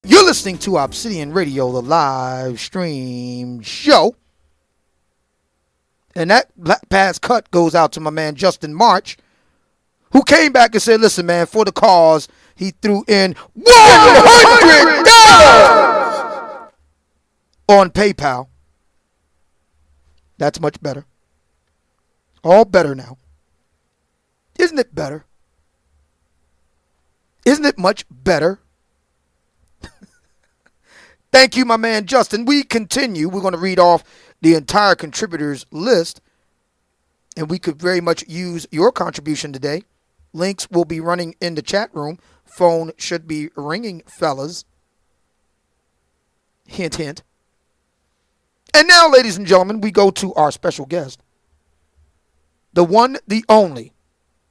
You're listening to Obsidian Radio, the live stream show. And that Black Pass cut goes out to my man Justin March, who came back and said, listen, man, for the cause, he threw in $100 on PayPal. That's much better. All better now. Isn't it better? Isn't it much better? Thank you, my man Justin. We continue. We're going to read off the entire contributors list, and we could very much use your contribution today. Links will be running in the chat room. Phone should be ringing, fellas. Hint, hint. And now, ladies and gentlemen, we go to our special guest. The one, the only.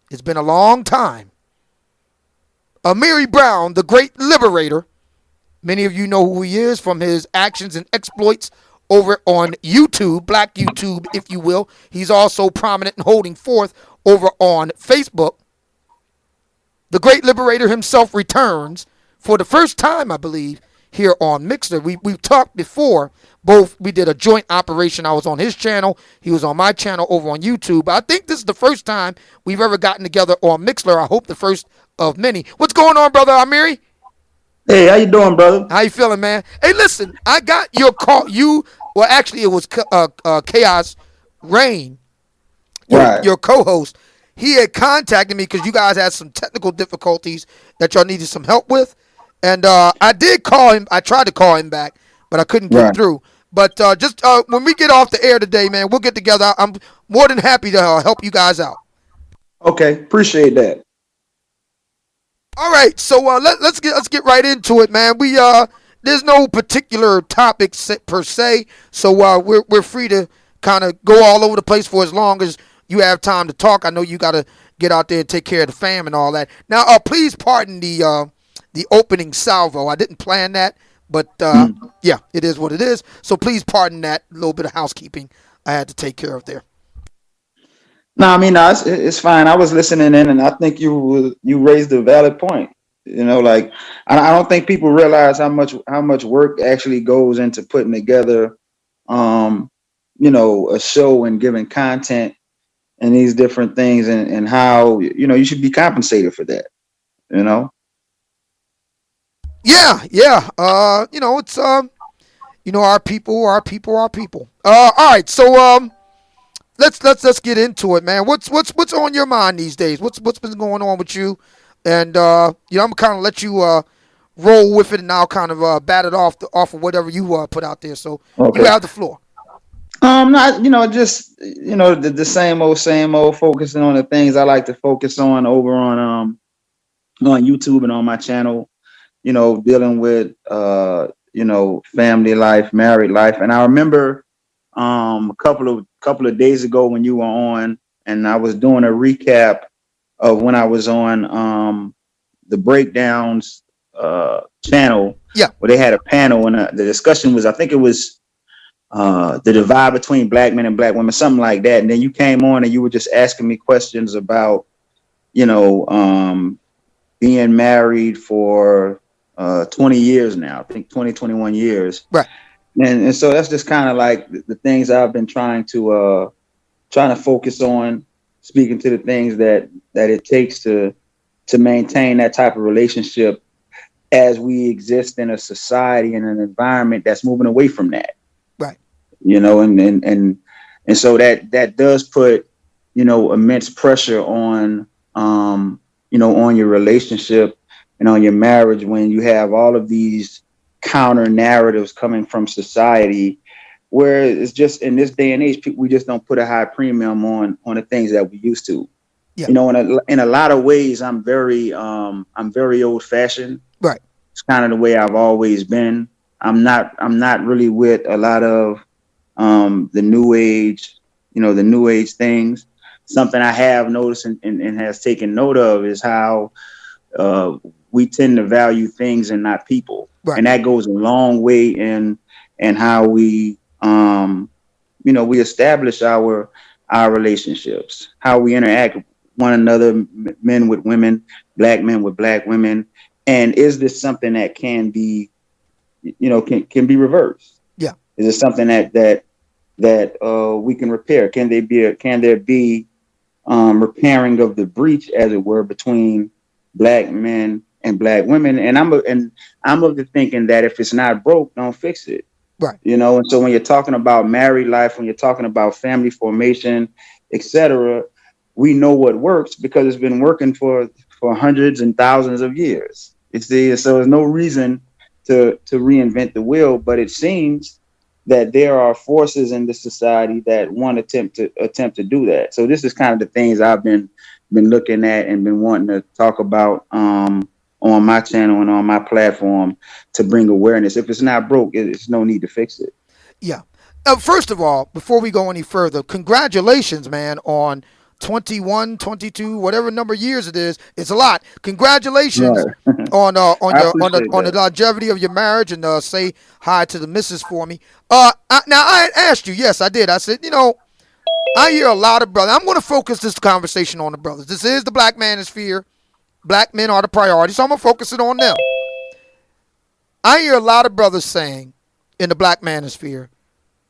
It's been a long time. Amiri Brown, the great Liberator. Many of you know who he is from his actions and exploits over on YouTube, Black YouTube, if you will. He's also prominent and holding forth over on Facebook. The great Liberator himself returns for the first time, I believe, here on Mixer. We've talked before. We did a joint operation. I was on his channel. He was on my channel over on YouTube. I think this is the first time we've ever gotten together on Mixler. I hope the first of many. What's going on, brother Amiri? Hey, how you doing, brother? How you feeling, man? Hey, listen, I got your call. Well, actually, it was Chaos Rain, your co-host. He had contacted me because you guys had some technical difficulties that y'all needed some help with. And I did call him. I tried to call him back, but I couldn't get through. But just when we get off the air today, man, we'll get together. I'm more than happy to help you guys out. Okay, appreciate that. All right, so let's get right into it, man. There's no particular topic per se, so we're free to kind of go all over the place for as long as you have time to talk. I know you got to get out there and take care of the fam and all that. Now, please pardon the opening salvo. I didn't plan that, but yeah, it is what it is. So please pardon that little bit of housekeeping I had to take care of there. No, I mean, it's fine. I was listening in, and I think you raised a valid point. You know, like I don't think people realize how much work actually goes into putting together, a show and giving content and these different things, and how you should be compensated for that. You know. Yeah. It's our people. All right, so let's get into it, man. What's on your mind these days? What's been going on with you? And I'm gonna kind of let you roll with it, and I'll kind of bat it off of whatever you put out there. So okay. You have the floor. Just the same old, focusing on the things I like to focus on over on YouTube and on my channel. Dealing with family life, married life, and I remember a couple of days ago when you were on, and I was doing a recap of when I was on the Breakdowns channel, where they had a panel, and the discussion was, I think it was the divide between black men and black women, something like that. And then you came on and you were just asking me questions about being married for 20 years now, I think 21 years. Right. And so that's just kind of like the things I've been trying to focus on, speaking to the things that it takes to maintain that type of relationship as we exist in a society and an environment that's moving away from that. Right. And so that does put, immense pressure on, on your relationship and on your marriage when you have all of these counter narratives coming from society, where it's just in this day and age, we just don't put a high premium on the things that we used to. Yeah. In a lot of ways, I'm very old fashioned. Right. It's kind of the way I've always been. I'm not really with a lot of the new age, the new age things. Something I have noticed and has taken note of is how we tend to value things and not people. Right. And that goes a long way in how we we establish our relationships, how we interact one another, men with women, black men with black women, and is this something that can be, can be reversed? Yeah. Is it something that we can repair? Can there be repairing of the breach, as it were, between black men and black women? And I'm of the thinking that if it's not broke, don't fix it. Right. And so when you're talking about married life, when you're talking about family formation, etc., we know what works because it's been working for hundreds and thousands of years. So there's no reason to reinvent the wheel. But it seems that there are forces in the society that want attempt to do that. So this is kind of the things I've been looking at and been wanting to talk about on my channel and on my platform to bring awareness. If it's not broke, it's no need to fix it. Yeah. First of all, before we go any further, congratulations, man, on 21, 22, whatever number of years it is. It's a lot. Congratulations Right. on I your on the appreciate on the that. longevity of your marriage, and say hi to the missus for me. Now I had asked you. Yes, I did. I said, I hear a lot of brothers. I'm going to focus this conversation on the brothers. This is the black manosphere. Black men are the priority, so I'm going to focus it on them. I hear a lot of brothers saying in the black manosphere,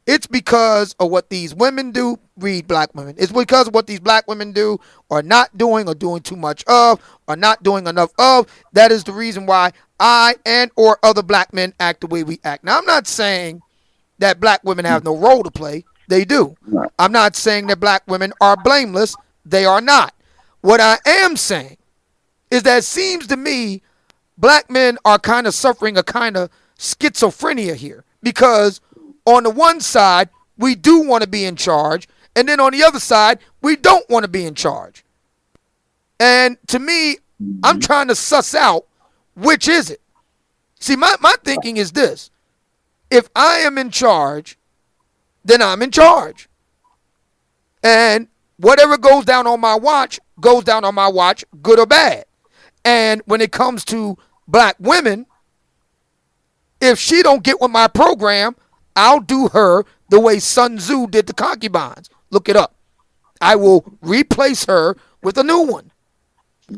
it's because of what these women do. Read black women. It's because of what these black women do, or not doing, or doing too much of, or not doing enough of. That is the reason why I and or other black men act the way we act. Now, I'm not saying that black women have no role to play. They do. Right. I'm not saying that black women are blameless. They are not. What I am saying is that it seems to me black men are kind of suffering a kind of schizophrenia here, because on the one side we do want to be in charge, and then on the other side we don't want to be in charge. And to me, I'm Mhm. trying to suss out which is it. See, my thinking is this: if I am in charge, then I'm in charge, and whatever goes down on my watch goes down on my watch, good or bad. And when it comes to black women, if she don't get with my program, I'll do her the way Sun Tzu did the concubines. Look it up. I will replace her with a new one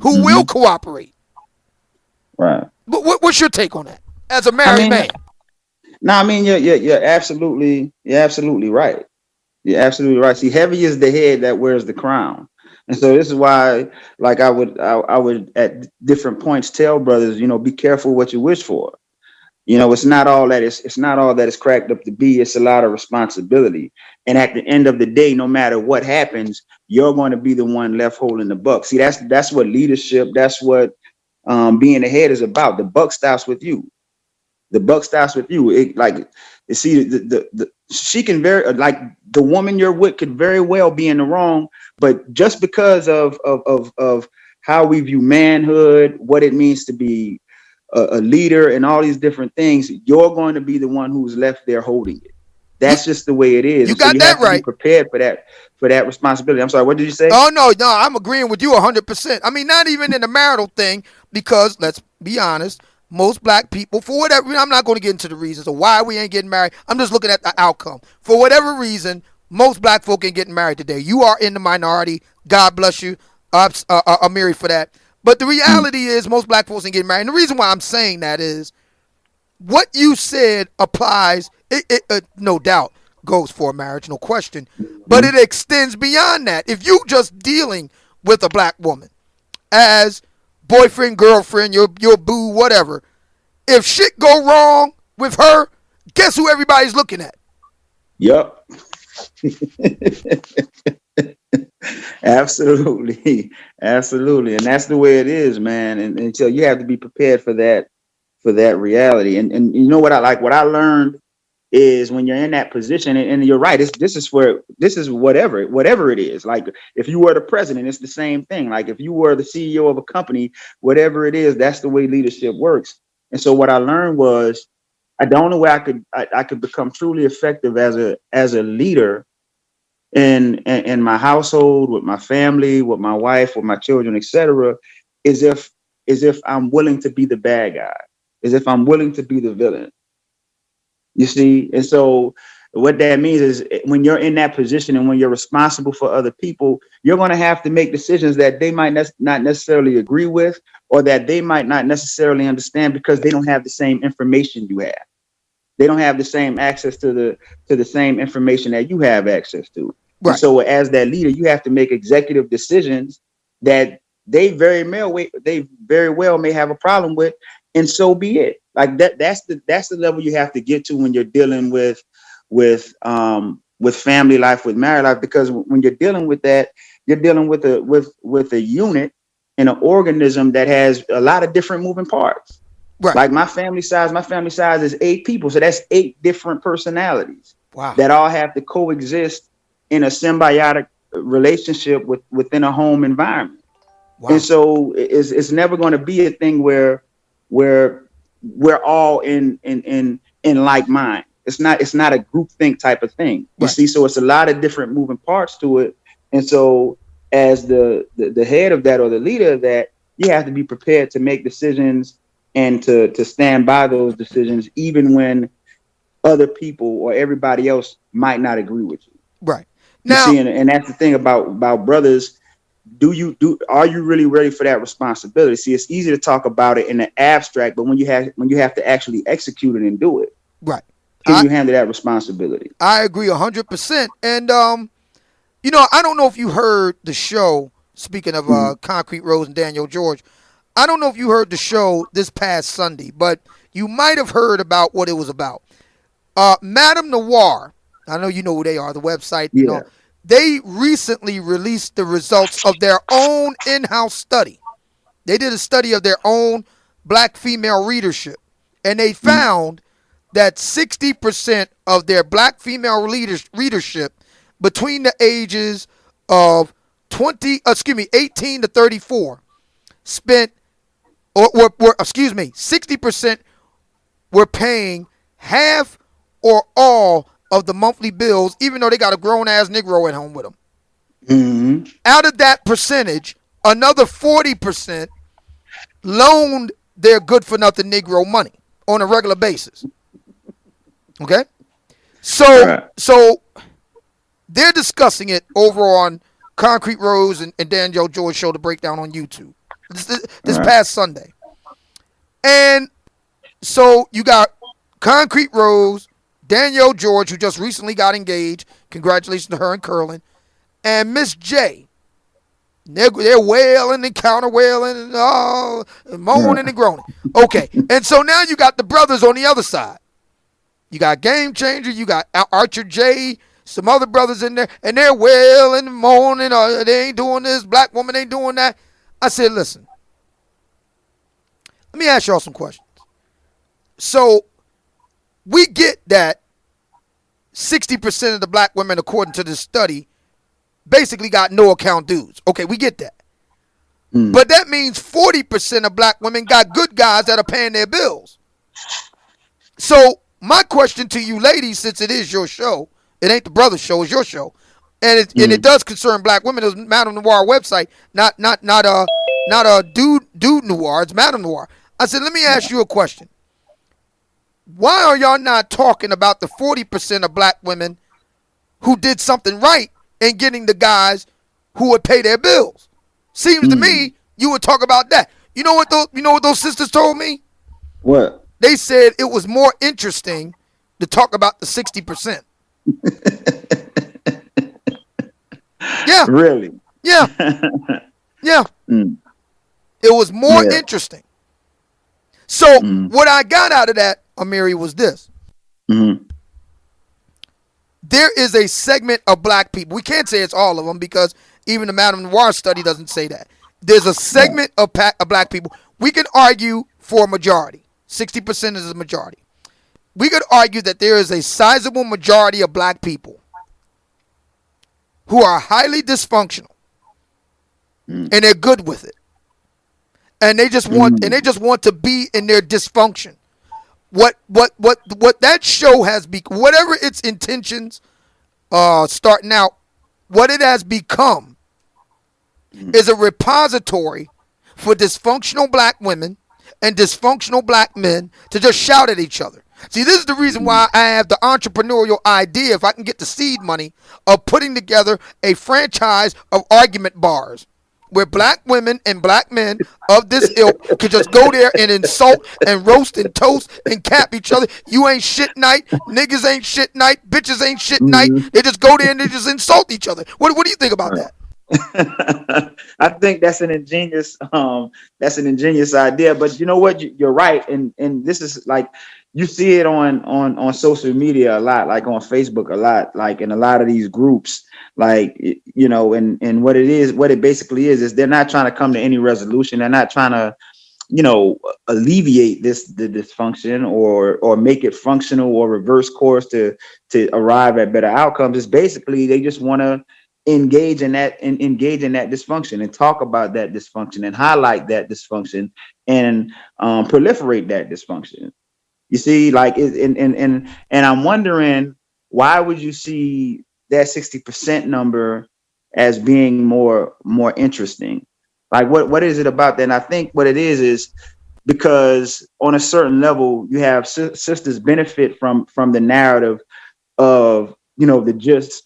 who will Mhm. cooperate. Right. But what's your take on that as a I married mean, man? no, I mean you're absolutely right. You're absolutely right. See, heavy is the head that wears the crown. And so this is why, like I would at different points tell brothers, be careful what you wish for. It's not all that it's cracked up to be. It's a lot of responsibility. And at the end of the day, no matter what happens, you're going to be the one left holding the buck. See, that's what leadership, that's what being the head is about. The buck stops with you. The buck stops with you. It like you see the she can very like the woman you're with could very well be in the wrong, but just because of how we view manhood, what it means to be a leader, and all these different things, you're going to be the one who's left there holding it. You That's just the way it is, you and so got you that have to be right. prepared for that responsibility. I'm sorry. What did you say? Oh no, no, I'm agreeing with you 100%. I mean, not even in the marital thing, because let's be honest, most black people, for whatever, I'm not going to get into the reasons of why we ain't getting married. I'm just looking at the outcome. For whatever reason, most black folk ain't getting married today. You are in the minority. God bless you, Amiri, for that. But the reality is, most black folks ain't getting married. And the reason why I'm saying that is what you said applies. No doubt goes for marriage, no question. But Mhm. it extends beyond that. If you just dealing with a black woman as boyfriend, girlfriend, your boo, whatever, if shit go wrong with her, guess who everybody's looking at? Yep. Absolutely. Absolutely. And that's the way it is, man. And so you have to be prepared for that reality. And you know what I like? What I learned is when you're in that position, and you're right, this is whatever it is. Like if you were the president, it's the same thing. Like if you were the CEO of a company, whatever it is, that's the way leadership works. And so what I learned was the only way I could become truly effective as a leader in my household, with my family, with my wife, with my children, etc., is if I'm willing to be the bad guy, is if I'm willing to be the villain. You see, and so What that means is when you're in that position and when you're responsible for other people, you're going to have to make decisions that they might not necessarily agree with, or that they might not necessarily understand because they don't have the same information you have. They don't have the same access to the same information that you have access to. And Right. so as that leader, you have to make executive decisions that they very well may have a problem with, and so be it. Like that's the level you have to get to when you're dealing with family life, with married life, because when you're dealing with that, you're dealing with a unit and an organism that has a lot of different moving parts. Right. Like my family size is 8 people. So that's 8 different personalities Wow. that all have to coexist in a symbiotic relationship within a home environment. And Wow. so it's never going to be a thing where we're all in like mind. It's not a group think type of thing. You Right. see, so it's a lot of different moving parts to it. And so as the head of that, or the leader of that, you have to be prepared to make decisions and to stand by those decisions, even when other people or everybody else might not agree with you. Right. You Now, see, and that's the thing about brothers. Are you really ready for that responsibility? See, it's easy to talk about it in the abstract, but when you have to actually execute it and do it, right. can I you handle that responsibility? I agree 100%. And I don't know if you heard the show. Speaking of Mm, Concrete Rose and Daniel George, I don't know if you heard the show this past Sunday, but you might have heard about what it was about. Madame Noir, I know you know who they are, the website and yeah. all. They recently released the results of their own in-house study. They did a study of their own black female readership, and they Mm, found that 60% of their black female readership between the ages of 18 to 34 spent, excuse me, 60% were paying half or all of the monthly bills, even though they got a grown ass Negro at home with them. mm, Out of that percentage, another 40% loaned their good for nothing Negro money on a regular basis. Okay? So right, so they're discussing it over on Concrete Rose and Daniel George show, the breakdown on YouTube. This right, past Sunday. And so you got Concrete Rose, Danielle George, who just recently got engaged. Congratulations to her and Curlin. And Miss J. They're wailing and counter wailing and, and moaning right, and groaning. Okay. And so now you got the brothers on the other side. You got Game Changer, you got Archer J, some other brothers in there, and they're wailing and moaning, they ain't doing this, black woman ain't doing that. I said, listen, let me ask y'all some questions. So we get that 60% of the black women, according to this study, basically got no account dues. Okay, we get that. mm, But that means 40% of black women got good guys that are paying their bills. So my question to you ladies, since it is your show, it ain't the brother's show, it's your show. And it mm, does concern black women. It was Madame Noir website, not a dude noir, it's Madame Noir. I said, let me ask you a question. Why are y'all not talking about the 40% of black women who did something right and getting the guys who would pay their bills? Seems to mm. me you would talk about that. You know what those sisters told me? What? They said it was more interesting to talk about the 60%. Yeah, Really? yeah, yeah. Mm, It was more yeah. interesting. So Mm, what I got out of that, Amiri, was this. mm, There is a segment of black people. We can't say it's all of them because even the Madame Noir study doesn't say that. There's a right. segment of black people. We can argue for a majority. 60% is a majority. We could argue that there is a sizable majority of black people who are highly dysfunctional Mm, and they're good with it. And they just want mm, to be in their dysfunction. What that show has become, whatever its intentions starting out, what it has become mm, is a repository for dysfunctional black women and dysfunctional black men to just shout at each other. See, this is the reason why I have the entrepreneurial idea, if I can get the seed money, of putting together a franchise of argument bars where black women and black men of this ilk could just go there and insult and roast and toast and cap each other. You ain't shit night, niggas ain't shit night, bitches ain't shit night. Mhm. They just go there and they just insult each other. What do you think about that? I think that's an ingenious idea. But you know what? You're right, and this is like you see it on social media a lot, like on Facebook a lot, like in a lot of these groups, like and what it basically is they're not trying to come to any resolution. They're not trying to alleviate the dysfunction or make it functional or reverse course to arrive at better outcomes. It's basically they just want to engage in that dysfunction and talk about that dysfunction and highlight that dysfunction and proliferate that dysfunction. You see, like and I'm wondering, why would you see that 60% number as being more interesting? Like what is it about that? And I think what it is because on a certain level you have sisters benefit from the narrative of the just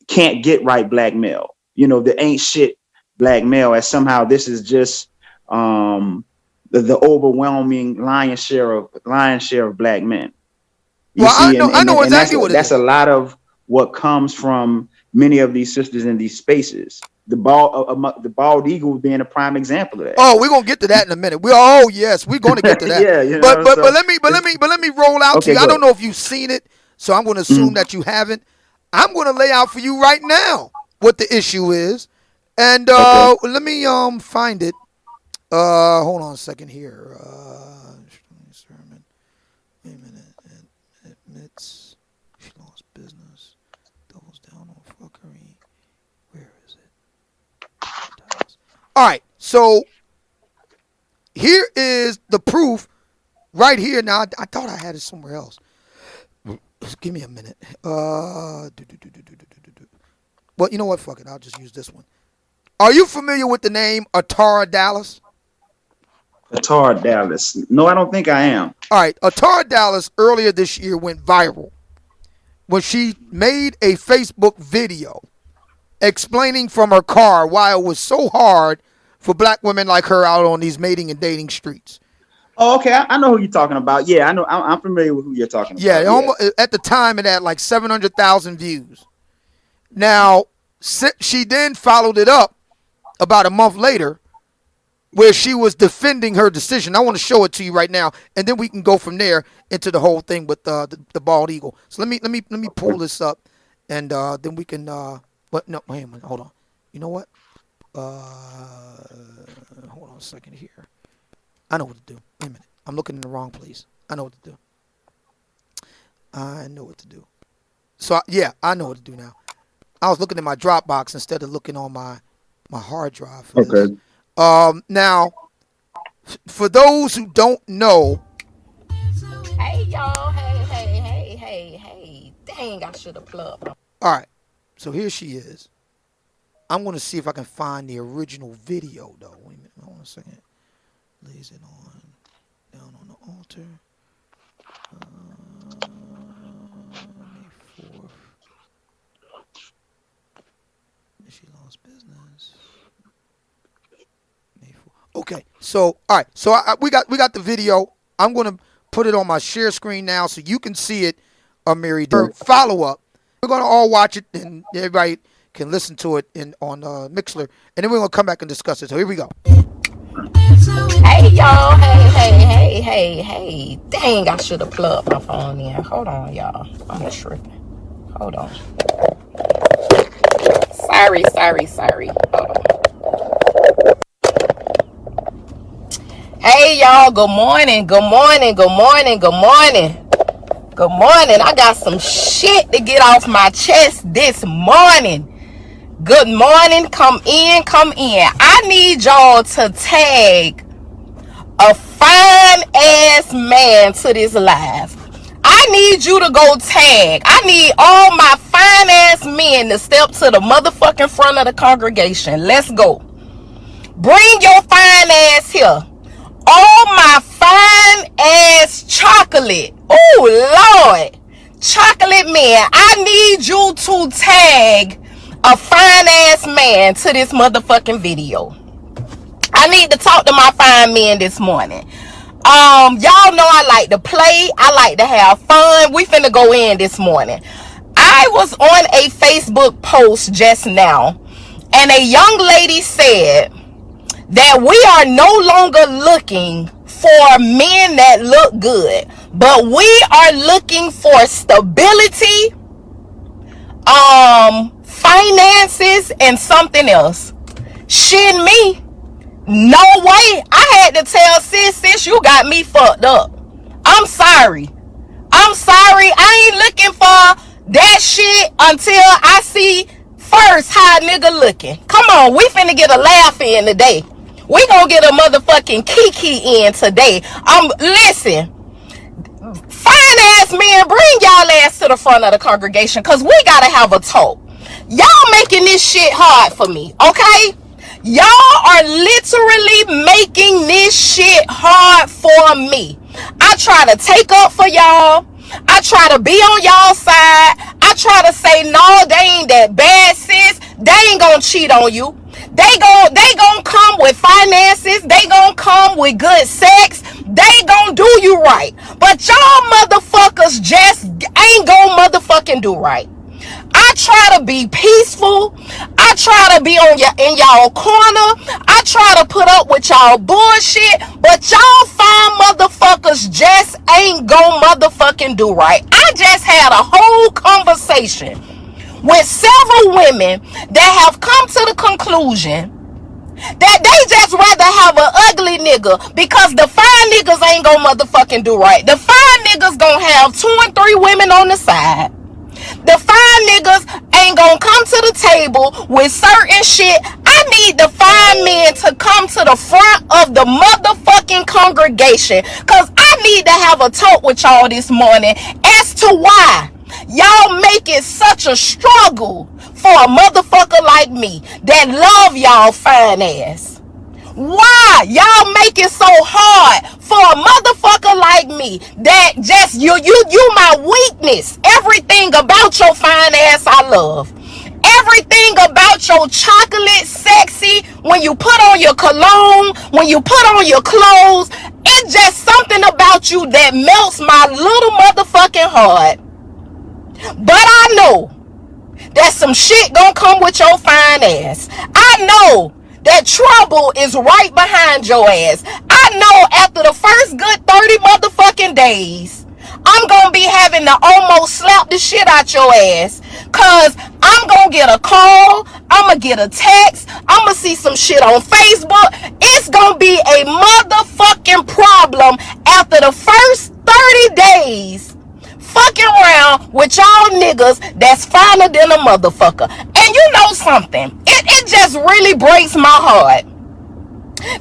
can't get right black male, the ain't shit black male, as somehow this is just the overwhelming lion's share of black men. You Well, see, I know and exactly what it that's is. a lot of what comes from many of these sisters in these spaces. The bald eagle being a prime example of that. Oh, we're gonna get to that in a minute. Yes, we're gonna get to that. Yeah, But so let me roll out to okay, you. I go don't ahead. know if you've seen it, so I'm gonna assume Mhm. that you haven't. I'm gonna lay out for you right now what the issue is, and Okay. let me find it. Hold on a second here. Sermon. Wait a minute. Admits she lost business. Doubles down on fuckery. Where is it? All right. So here is the proof right here. Now I thought I had it somewhere else. Just give me a minute. Well, you know what? Fuck it. I'll just use this one. Are you familiar with the name Atara Dallas? Qatar, Dallas. No, I don't think I am. All right. Atara Dallas earlier this year went viral when she made a Facebook video explaining from her car why it was so hard for black women like her out on these mating and dating streets. Oh, okay. I know who you're talking about. Yeah, I know. I'm familiar with who you're talking Yeah, about. Yeah. at the time it had like 700,000 views. Now, she then followed it up about a month later where she was defending her decision. I want to show it to you right now, and then we can go from there into the whole thing with the bald eagle. So let me pull this up, and then we can. But no, wait a minute, hold on. You know what? Hold on a second here. I know what to do. Wait a minute. I'm looking in the wrong place. I know what to do. I know what to do. So yeah, I know what to do now. I was looking at my Dropbox instead of looking on my hard drive for this. Okay. Now, for those who don't know, Hey y'all, hey. Dang, I should have plugged. all right. So here she is. I'm gonna see if I can find the original video though. Wait a minute. Hold on a second. Lays it on down on the altar. May 4th. She lost business. May 4th. Okay. So all right. So we got the video. I'm gonna put it on my share screen now so you can see it. Amiri, her follow up. We're gonna all watch it and everybody can listen to it on Mixler, and then we're gonna come back and discuss it. So here we go. Hey y'all, hey. Dang, I should have plugged my phone in. Hold on, y'all. I'm tripping. Hold on. Sorry. Hold on. Hey y'all, good morning. I got some shit to get off my chest this morning. Good morning. Come in. I need y'all to tag a fine ass man to this live. I need you to go tag. I need all my fine ass men to step to the motherfucking front of the congregation. Let's go. Bring your fine ass here. All my fine ass chocolate Oh, Lord. Chocolate man, I need you to tag a fine ass man to this motherfucking video. I need to talk to my fine men this morning. Y'all know I like to play. I like to have fun. We finna go in this morning. I was on a Facebook post just now, and a young lady said that we are no longer looking for men that look good, but we are looking for stability, finances, and something else. Shit me. No way. I had to tell sis, you got me fucked up. I'm sorry. I ain't looking for that shit until I see first how a nigga looking. Come on, we finna get a laugh in today. We gonna get a motherfucking kiki in today. Listen, fine ass men, bring y'all ass to the front of the congregation, cause we gotta have a talk. Y'all making this shit hard for me, okay? Y'all are literally making this shit hard for me. I try to take up for y'all. I try to be on y'all side. I try to say, no, they ain't that bad, sis. They ain't gonna cheat on you. They gon' come with finances. They gon' come with good sex. They gon' do you right. But y'all motherfuckers just ain't gon' motherfucking do right. I try to be peaceful. I try to be in y'all corner. I try to put up with y'all bullshit. But y'all fine motherfuckers just ain't gon' motherfucking do right. I just had a whole conversation with several women that have come to the conclusion that they just rather have an ugly nigga, because the fine niggas ain't gonna motherfucking do right. The fine niggas gonna have 2 and 3 women on the side. The fine niggas ain't gonna come to the table with certain shit. I need the fine men to come to the front of the motherfucking congregation, cause I need to have a talk with y'all this morning as to why y'all make it such a struggle for a motherfucker like me that love y'all fine ass. Why y'all make it so hard for a motherfucker like me that just you my weakness? Everything about your fine ass I love. Everything about your chocolate sexy, when you put on your cologne, when you put on your clothes, it's just something about you that melts my little motherfucking heart. But I know that some shit gonna come with your fine ass. I know that trouble is right behind your ass. I know after the first good 30 motherfucking days, I'm gonna be having to almost slap the shit out your ass, cause I'm gonna get a call, I'm gonna get a text, I'm gonna see some shit on Facebook. It's gonna be a motherfucking problem after the first 30 days fucking around with y'all niggas that's finer than a motherfucker. And you know something, it just really breaks my heart,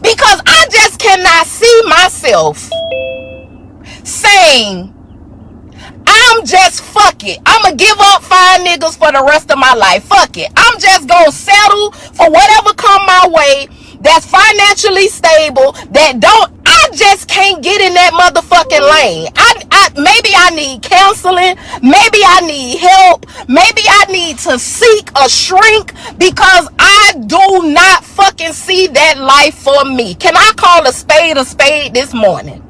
because I just cannot see myself saying, I'm just fuck it, I'ma give up fine niggas for the rest of my life. Fuck it, I'm just gonna settle for whatever come my way that's financially stable, that don't, I just can't get in that motherfucking lane. Maybe I need counseling, maybe I need help, maybe I need to seek a shrink, because I do not fucking see that life for me. Can I call a spade this morning?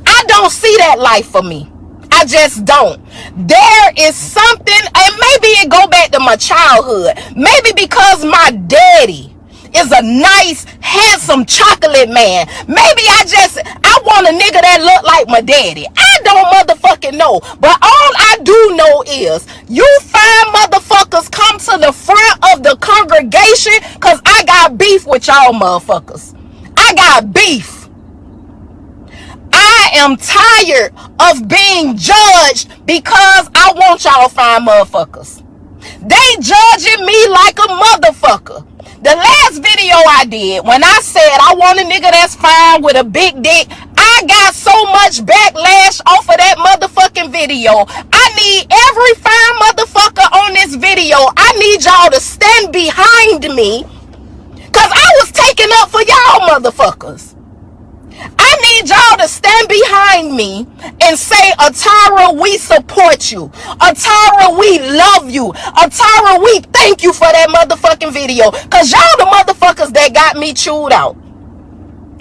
I don't see that life for me. I just don't. There is something, and maybe it go back to my childhood. Maybe because my daddy is a nice, handsome chocolate man. Maybe I want a nigga that look like my daddy. I don't motherfucking know. But all I do know is, you fine motherfuckers come to the front of the congregation, cause I got beef with y'all motherfuckers. I got beef. I am tired of being judged because I want y'all fine motherfuckers. They judging me like a motherfucker. The last video I did, when I said I want a nigga that's fine with a big dick, I got so much backlash off of that motherfucking video. I need every fine motherfucker on this video, I need y'all to stand behind me, cause I was taking up for y'all motherfuckers. I need y'all to stand behind me and say, Atara, we support you. Atara, we love you. Atara, we thank you for that motherfucking video. Because y'all the motherfuckers that got me chewed out.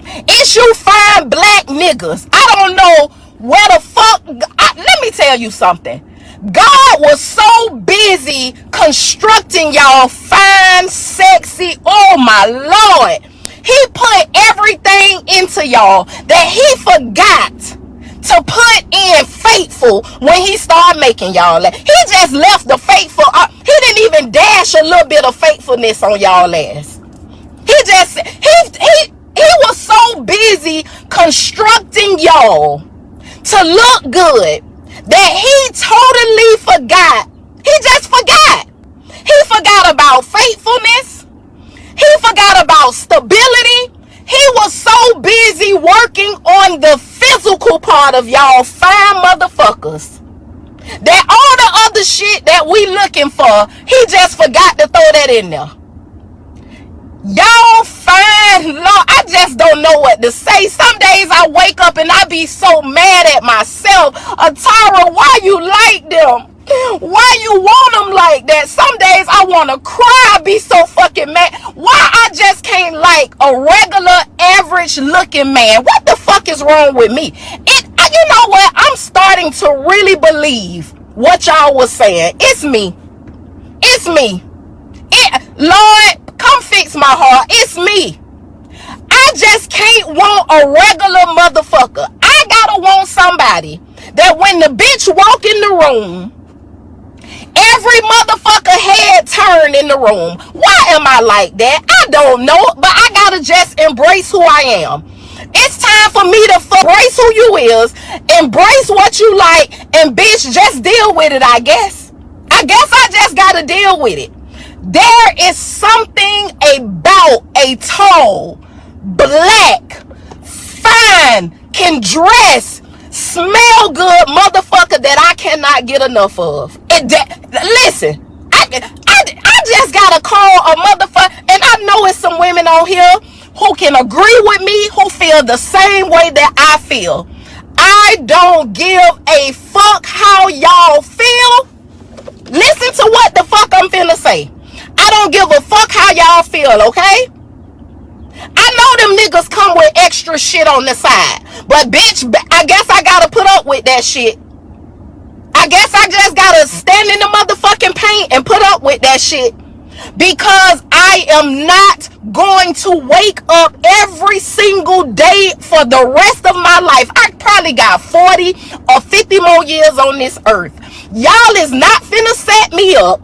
It's you fine black niggas. I don't know where the fuck. Let me tell you something. God was so busy constructing y'all fine, sexy. Oh my Lord. He put everything into y'all that he forgot to put in faithful when he started making y'all. He just left the faithful. He didn't even dash a little bit of faithfulness on y'all ass. He was so busy constructing y'all to look good that he totally forgot. He just forgot. He forgot about faithfulness. He forgot about stability. He was so busy working on the physical part of y'all fine motherfuckers that all the other shit that we looking for, he just forgot to throw that in there. Y'all fine, Lord, I just don't know what to say. Some days I wake up and I be so mad at myself. Atara, why you like them? Why you want them like that? Some days I want to cry. I be so fucking mad. Why I just can't like a regular, average looking man? What the fuck is wrong with me? You know what? I'm starting to really believe what y'all was saying. It's me. It's me. Lord, come fix my heart. It's me. I just can't want a regular motherfucker. I gotta want somebody that when the bitch walk in the room, every motherfucker head turn in the room. Why am I like that? I don't know, but I gotta just embrace who I am. It's time for me to embrace who you is, embrace what you like, and bitch, just deal with it, I guess. I just gotta deal with it. There is something about a tall, black, fine, can dress, smell good motherfucker that I cannot get enough of. Listen, I just gotta call a motherfucker, and I know it's some women on here who can agree with me, who feel the same way that I feel. I don't give a fuck how y'all feel. Listen to what the fuck I'm finna say. I don't give a fuck how y'all feel, okay? I know them niggas come with extra shit on the side. But bitch, I guess I gotta put up with that shit. I guess I just gotta stand in the motherfucking paint and put up with that shit. Because I am not going to wake up every single day for the rest of my life. I probably got 40 or 50 more years on this earth. Y'all is not finna set me up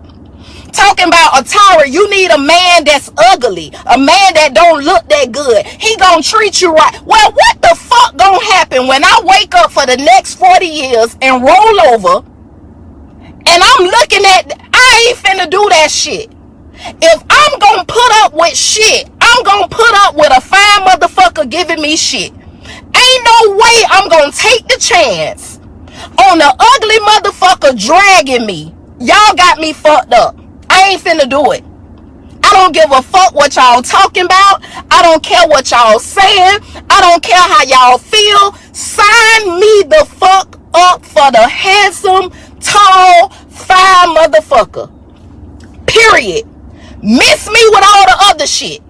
talking about, Atara, you need a man that's ugly, a man that don't look that good. He gonna treat you right. Well, what the fuck gonna happen when I wake up for the next 40 years and roll over and I'm looking at, I ain't finna do that shit. If I'm gonna put up with shit, I'm gonna put up with a fine motherfucker giving me shit. Ain't no way I'm gonna take the chance on the ugly motherfucker dragging me. Y'all got me fucked up. I ain't finna do it. I don't give a fuck what y'all talking about. I don't care what y'all saying. I don't care how y'all feel. Sign me the fuck up for the handsome, tall, fine motherfucker. Period. Miss me with all the other shit.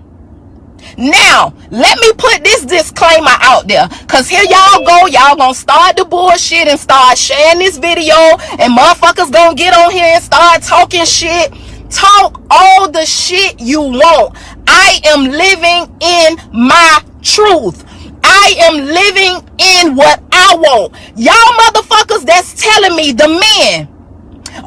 Now, let me put this disclaimer out there. Because here y'all go. Y'all gonna start the bullshit and start sharing this video. And motherfuckers gonna get on here and start talking shit. Talk all the shit you want. I am living in my truth. I am living in what I want. Y'all motherfuckers that's telling me, the men,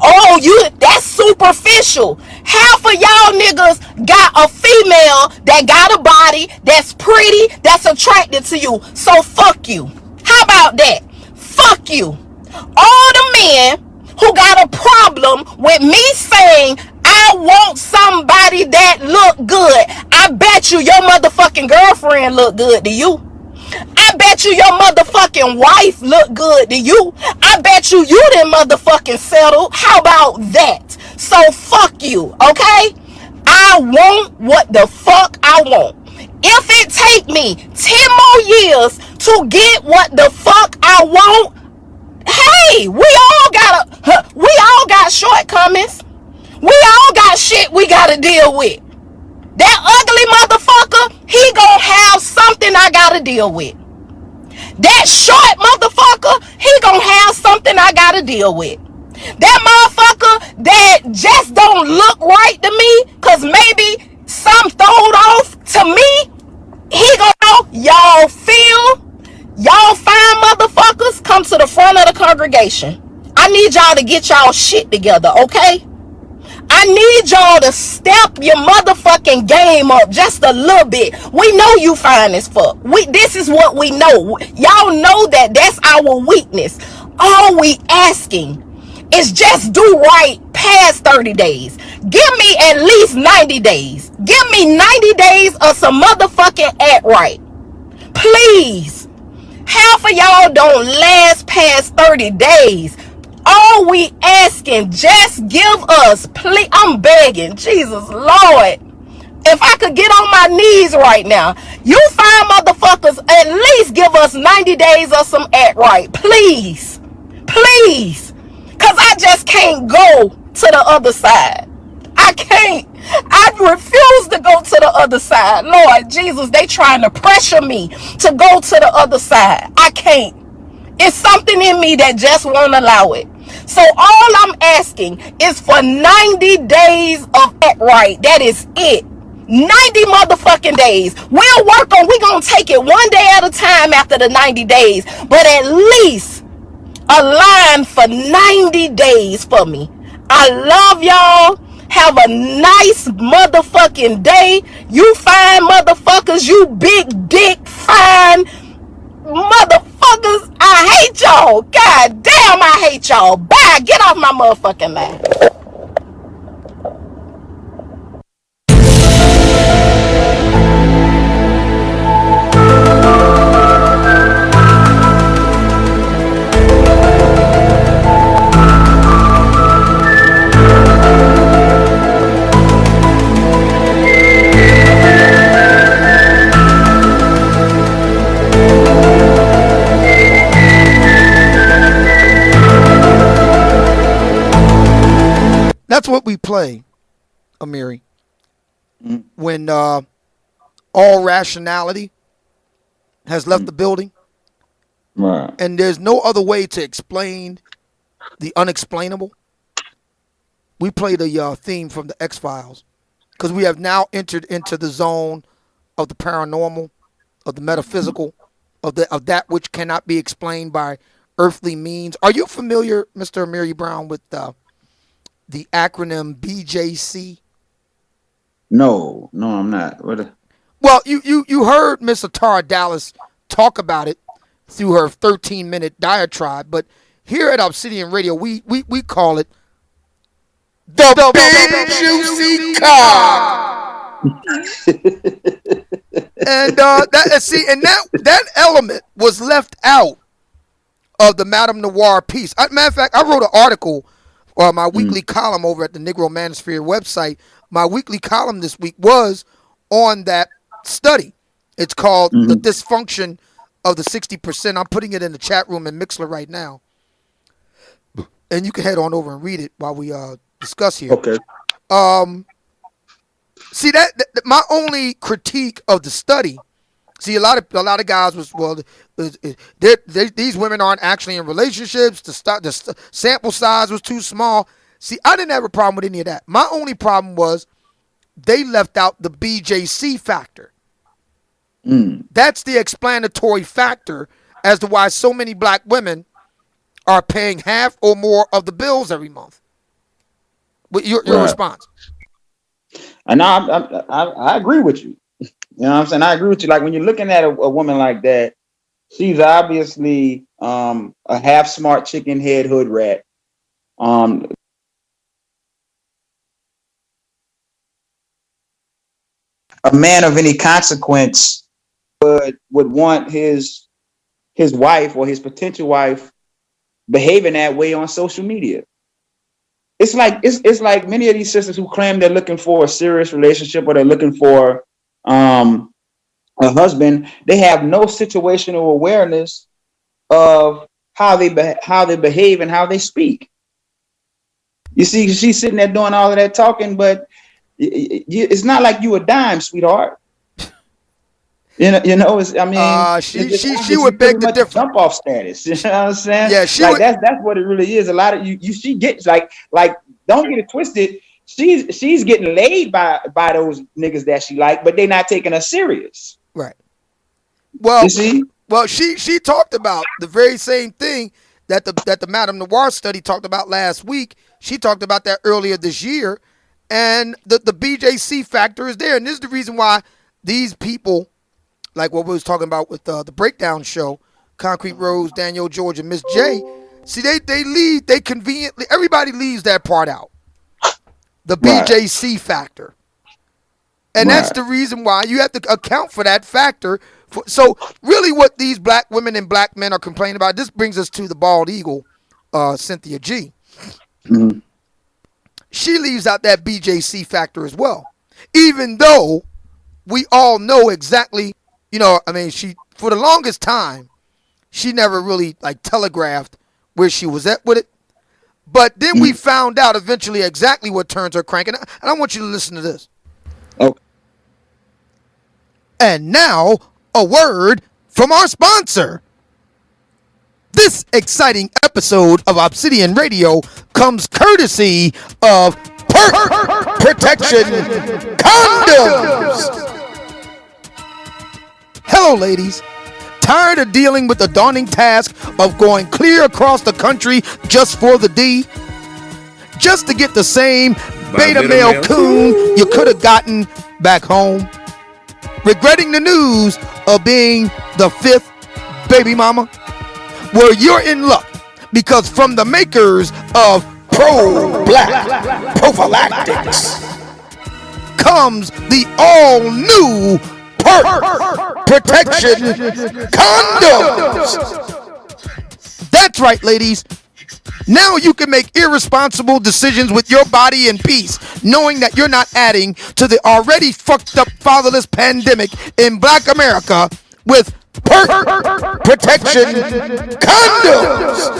oh, that's superficial. Half of y'all niggas got a female that got a body that's pretty, that's attracted to you. So fuck you. How about that? Fuck you. All the men who got a problem with me saying I want somebody that look good. I bet you your motherfucking girlfriend look good to you. I bet you your motherfucking wife look good to you. I bet you didn't motherfucking settle. How about that? So fuck you, okay? I want what the fuck I want. If it take me 10 more years to get what the fuck I want. Hey, we all got shortcomings. We all got shit we gotta deal with. That ugly motherfucker, he gonna have something I gotta deal with. That short motherfucker, he gonna have something I gotta deal with. That motherfucker that just don't look right to me, cause maybe some throwed off to me, he gonna know. Y'all fine motherfuckers, come to the front of the congregation. I need y'all to get y'all shit together, okay? I need y'all to step your motherfucking game up just a little bit. We know you fine as fuck. This is what we know. Y'all know that that's our weakness. All we asking is just do right past 30 days. Give me at least 90 days. Give me 90 days of some motherfucking act right. Please. Half of y'all don't last past 30 days. All we asking, just give us, please. I'm begging, Jesus Lord. If I could get on my knees right now, you fine motherfuckers, at least give us 90 days of some act right. Please. Please. Because I just can't go to the other side. I can't. I refuse to go to the other side. Lord Jesus, they trying to pressure me to go to the other side. I can't. It's something in me that just won't allow it. So all I'm asking is for 90 days of act right. That is it. 90 motherfucking days. We're going to take it one day at a time after the 90 days. But at least a line for 90 days for me. I love y'all. Have a nice motherfucking day. You fine motherfuckers. You big dick fine motherfuckers. I hate y'all. God damn, I hate y'all. Bye. Get off my motherfucking line. That's what we play, Amiri, Mm. when all rationality has left the building Right. and there's no other way to explain the unexplainable. We play the theme from the X-Files because we have now entered into the zone of the paranormal, of the metaphysical, of that which cannot be explained by earthly means. Are you familiar, Mr. Amiri Brown, with the acronym BJC? No, I'm not. What? Well, you heard Miss Atara Dallas talk about it through her 13-minute diatribe, but here at Obsidian Radio, we call it the Big Juicy Cock. And that element was left out of the Madame Noir piece. Matter of fact, I wrote an article, my weekly column over at the Negro Manosphere website. My weekly column this week was on that study. It's called The Dysfunction of the 60%. I'm putting it in the chat room in Mixler right now. And you can head on over and read it while we discuss here. Okay. See that my only critique of the study. See, a lot of guys was, well, these women aren't actually in relationships. The sample size was too small. See, I didn't have a problem with any of that. My only problem was they left out the BJC factor. That's the explanatory factor as to why so many black women are paying half or more of the bills every month. Your response? And I agree with you. You know what I'm saying? I agree with you. Like when you're looking at a woman like that, she's obviously a half smart chicken head hood rat. A man of any consequence would want his wife or his potential wife behaving that way on social media. It's like many of these sisters who claim they're looking for a serious relationship or they're looking for a husband, they have no situational awareness of how they behave and how they speak. You see, she's sitting there doing all of that talking, but it's not like you a dime, sweetheart. I mean, She it's would pretty beg the much difference. jump off status. You know what I'm saying? Yeah, she Like would. that's what it really is. A lot of she gets like don't get it twisted. She's getting laid by those niggas that she like, but they not taking her serious. Right. You Well, see? she talked about the very same thing that the Madame Noir study talked about last week. She talked about that earlier this year, and the BJC factor is there, and this is the reason why these people, like what we was talking about with the breakdown show, Concrete Rose, Daniel George, and Miss J. See, they leave. They conveniently everybody leaves that part out. The Right. BJC factor. And that's Right. the reason why you have to account for that factor. So really what these black women and black men are complaining about, this brings us to the bald eagle, Cynthia G. Mhm. She leaves out that BJC factor as well. Even though we all know exactly, I mean, she, for the longest time, she never really like telegraphed where she was at with it. But then we Mhm. found out eventually exactly what turns her crank. And I want you to listen to this. Okay. And now, a word from our sponsor. This exciting episode of Obsidian Radio comes courtesy of Perk Protection Condoms. Hello, ladies. Tired of dealing with the daunting task of going clear across the country just for the D? Just to get the same beta male coon you could have gotten back home? Regretting the news of being the fifth baby mama? Well, you're in luck, because from the makers of Pro-Black Prophylactics comes the all-new Perk Protection Condoms. That's right, ladies. Now you can make irresponsible decisions with your body in peace, knowing that you're not adding to the already fucked up fatherless pandemic in Black America with Perk Protection Condoms.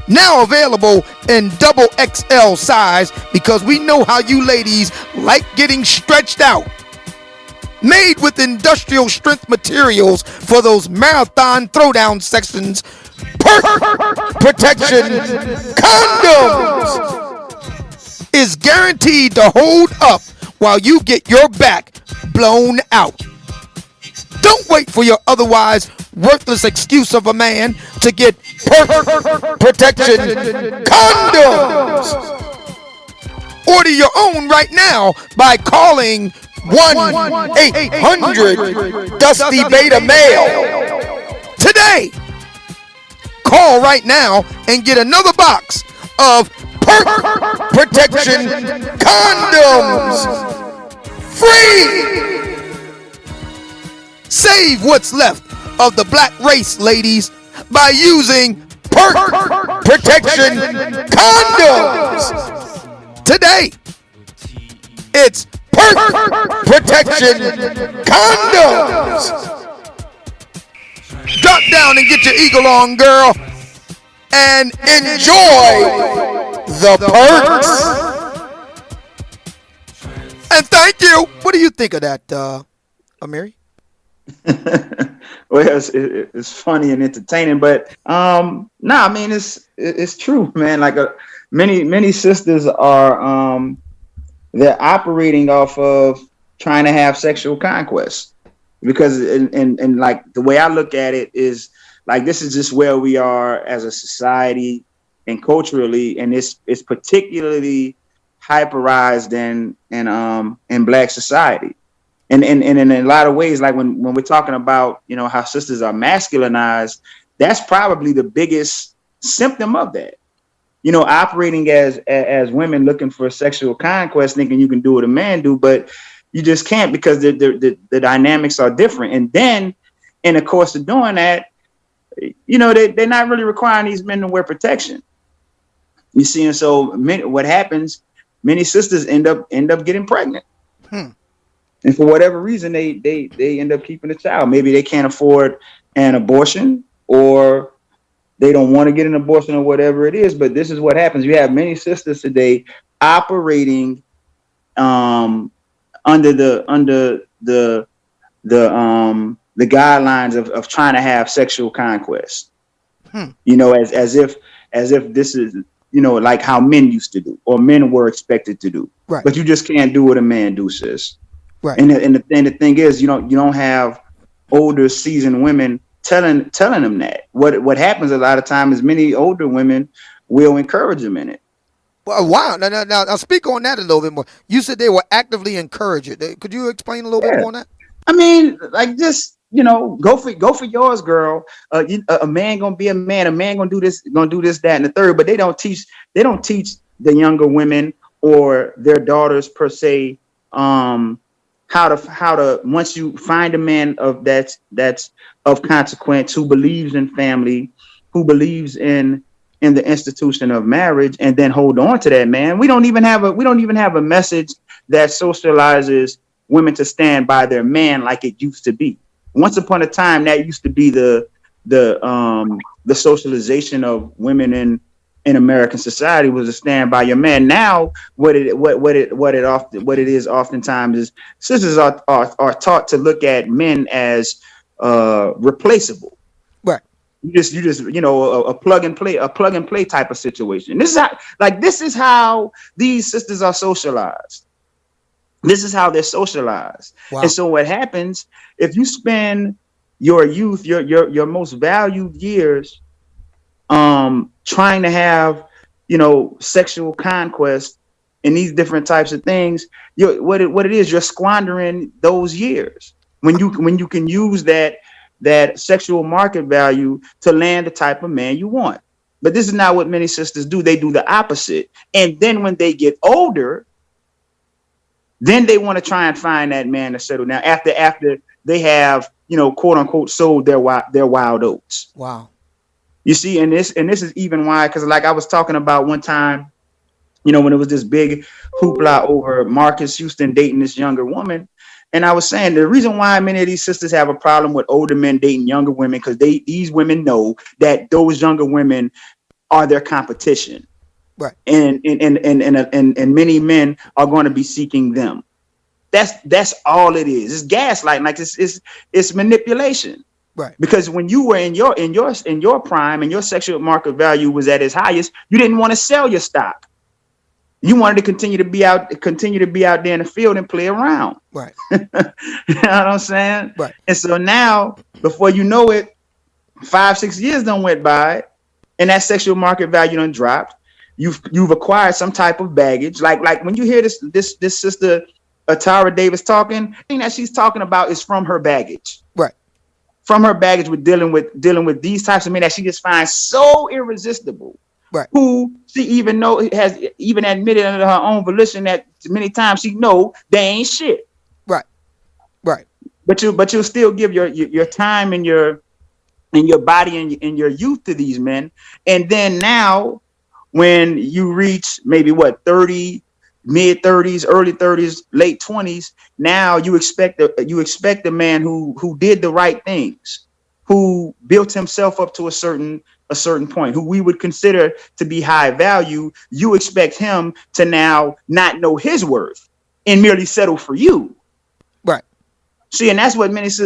Now available in double XL size, because we know how you ladies like getting stretched out. Made with industrial strength materials for those marathon throwdown sections, Perk Protection Condoms is guaranteed to hold up while you get your back blown out. Don't wait for your otherwise worthless excuse of a man to get Perk Protection Condoms. Order your own right now by calling 1-800-DUSTY-BETA-MALE today. Call right now and get another box of Perk Protection Condoms free. Save what's left of the black race, ladies, by using Perk Protection Condoms today. It's Perk Protection Condoms. Drop down and get your eagle on, girl, and enjoy the perks. And thank you. What do you think of that, Amiri? Well, it's funny and entertaining, but I mean it's true, man. Like many sisters are they're operating off of trying to have sexual conquest, because and like the way I look at it is like this is just where we are as a society and culturally, and it's particularly hyperized in Black society. And in a lot of ways, like when we're talking about, how sisters are masculinized, that's probably the biggest symptom of that. Operating as women looking for sexual conquest, thinking you can do what a man do, but you just can't, because the dynamics are different. And then in the course of doing that, they're not really requiring these men to wear protection. You see, and so what happens? Many sisters end up getting pregnant. And for whatever reason, they end up keeping the child. Maybe they can't afford an abortion, or they don't want to get an abortion, or whatever it is. But this is what happens. You have many sisters today operating um, under the guidelines of trying to have sexual conquest. Hmm. As if this is like how men used to do, or men were expected to do. Right. But you just can't do what a man do, sis. Right. And the thing is, you don't have older seasoned women telling them that. What happens a lot of times is many older women will encourage them in it. Well, wow. Now, speak on that a little bit more. You said they were actively encourage it. Could you explain a little bit Yeah. more on that? I mean, like, just go for yours, girl. A man gonna be a man. A man gonna do this, that, and the third. But they don't teach the younger women or their daughters per se, um, how to once you find a man that's of consequence, who believes in family, who believes in the institution of marriage, and then hold on to that man. We don't even have a message that socializes women to stand by their man like it used to be. Once upon a time, that used to be the socialization of women in American society, was to stand by your man. Now, what it is oftentimes is sisters are taught to look at men as replaceable. Right. A plug and play type of situation. This is how these sisters are socialized. This is how they're socialized. And Wow. so what happens if you spend your youth, your most valued years, trying to have, sexual conquest and these different types of things, what it is, you're squandering those years when you can use that sexual market value to land the type of man you want. But this is not what many sisters do. They do the opposite. And then when they get older, then they want to try and find that man to settle down after they have, quote unquote, sold their wild oats. Wow. You see, and this is even why, because like I was talking about one time, when it was this big hoopla over Marcus Houston dating this younger woman. And I was saying the reason why many of these sisters have a problem with older men dating younger women, because these women know that those younger women are their competition. Right. And many men are going to be seeking them. That's all it is. It's gaslighting. Like, it's manipulation. Right. Because when you were in your prime and your sexual market value was at its highest, you didn't want to sell your stock. You wanted to continue to be out there in the field and play around. Right. You know what I'm saying? Right. And so now, before you know it, 5-6 years done went by, and that sexual market value done dropped. You've acquired some type of baggage. Like when you hear this sister Tara Davis talking, the thing that she's talking about is from her baggage. Right. From her baggage with dealing with these types of men that she just finds so irresistible. Right. Who she has even admitted under her own volition that many times she know they ain't shit. Right. Right. But you'll still give your time and your body and your youth to these men. And then now, when you reach maybe 30, mid 30s, early 30s, late 20s, now you expect a man who did the right things, who built himself up to a certain point, who we would consider to be high value. You expect him to now not know his worth and merely settle for you. Right. See, and that's what this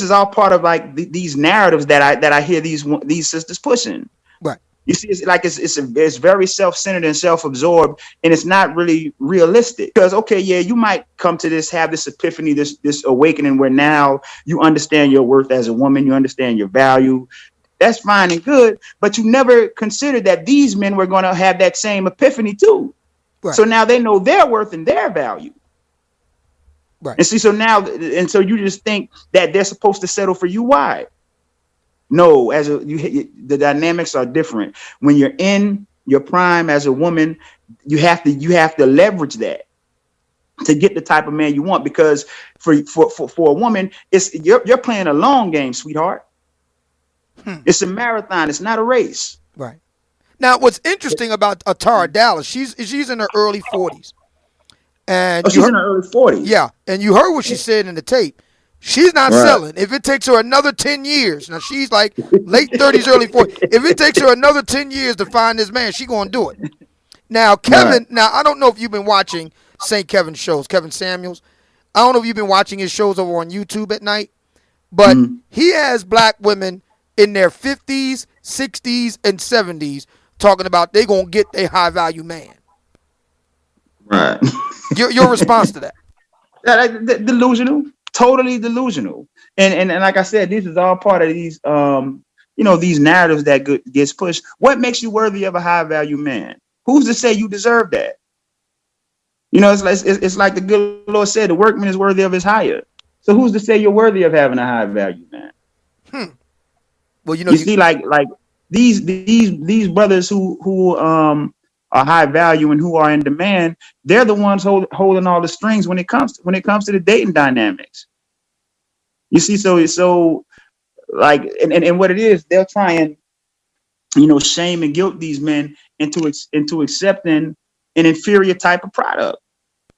is all part of like these narratives that I hear these sisters pushing. Right. You see, it's very self-centered and self-absorbed, and it's not really realistic. Because okay, yeah, you might have this epiphany, this awakening, where now you understand your worth as a woman, you understand your value. That's fine and good, but you never considered that these men were going to have that same epiphany too. Right. So now they know their worth and their value. Right. And see, so you just think that they're supposed to settle for you. Why? No, the dynamics are different. When you're in your prime as a woman, you have to leverage that to get the type of man you want. Because for a woman, you're playing a long game, sweetheart. It's a marathon. It's not a race. Right. Now, what's interesting about Atara Dallas, she's in her early 40s. And Oh, she's in her early 40s. yeah, and you heard what she said in the tape. She's not Right. selling. If it takes her another 10 years, now she's like late 30s, early 40s. If it takes her another 10 years to find this man, she going to do it. Now, Right. Kevin, now I don't know if you've been watching St. Kevin's shows, Kevin Samuels. I don't know if you've been watching his shows over on YouTube at night, but Mm-hmm. he has black women in their 50s, 60s, and 70s talking about they going to get a high value man. Right. Your response to that? Delusional, totally delusional. And like I said, this is all part of these these narratives that gets pushed. What makes you worthy of a high value man? Who's to say you deserve that? It's like the good Lord said, the workman is worthy of his hire. So who's to say you're worthy of having a high value man? Well, You see, like these brothers who are high value and who are in demand, they're the ones holding all the strings when it comes to the dating dynamics. You see, so like, and what it is, they'll try and shame and guilt these men into accepting an inferior type of product.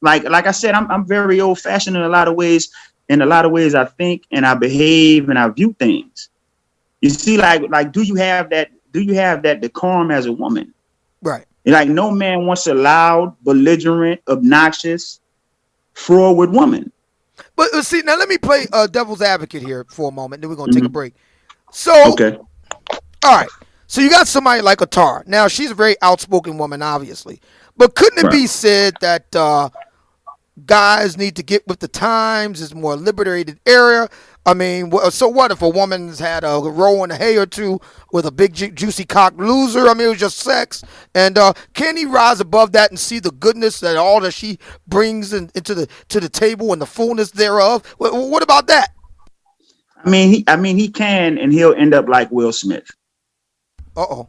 Like I said, I'm very old fashioned in a lot of ways. In a lot of ways, I think and I behave and I view things. You see, like, do you have that? Do you have that decorum as a woman? Right. Like, no man wants a loud, belligerent, obnoxious, forward woman. But see, now let me play devil's advocate here for a moment. Then we're gonna take a break. So, Okay. all right. So you got somebody like Atar. Now she's a very outspoken woman, obviously. But couldn't it Right. be said that guys need to get with the times? It's a more liberated era. I mean, so what if a woman's had a roll in the hay or two with a big juicy cock loser? I mean, it was just sex. And can he rise above that and see the goodness that all that she brings into the table and the fullness thereof? What about that? I mean, he can, and he'll end up like Will Smith. Uh-oh.